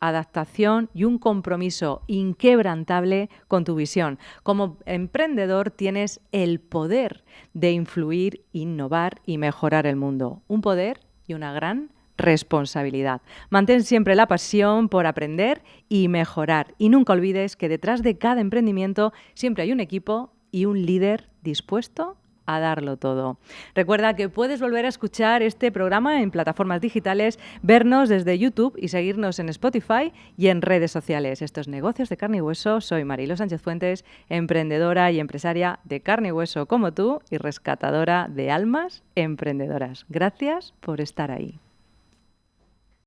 adaptación y un compromiso inquebrantable con tu visión. Como emprendedor tienes el poder de influir, innovar y mejorar el mundo. Un poder y una gran responsabilidad. Mantén siempre la pasión por aprender y mejorar. Y nunca olvides que detrás de cada emprendimiento siempre hay un equipo y un líder dispuesto a darlo todo. Recuerda que puedes volver a escuchar este programa en plataformas digitales, vernos desde YouTube y seguirnos en Spotify y en redes sociales. Esto es Negocios de Carne y Hueso. Soy Marilo Sánchez Fuentes, emprendedora y empresaria de carne y hueso como tú y rescatadora de almas emprendedoras. Gracias por estar ahí.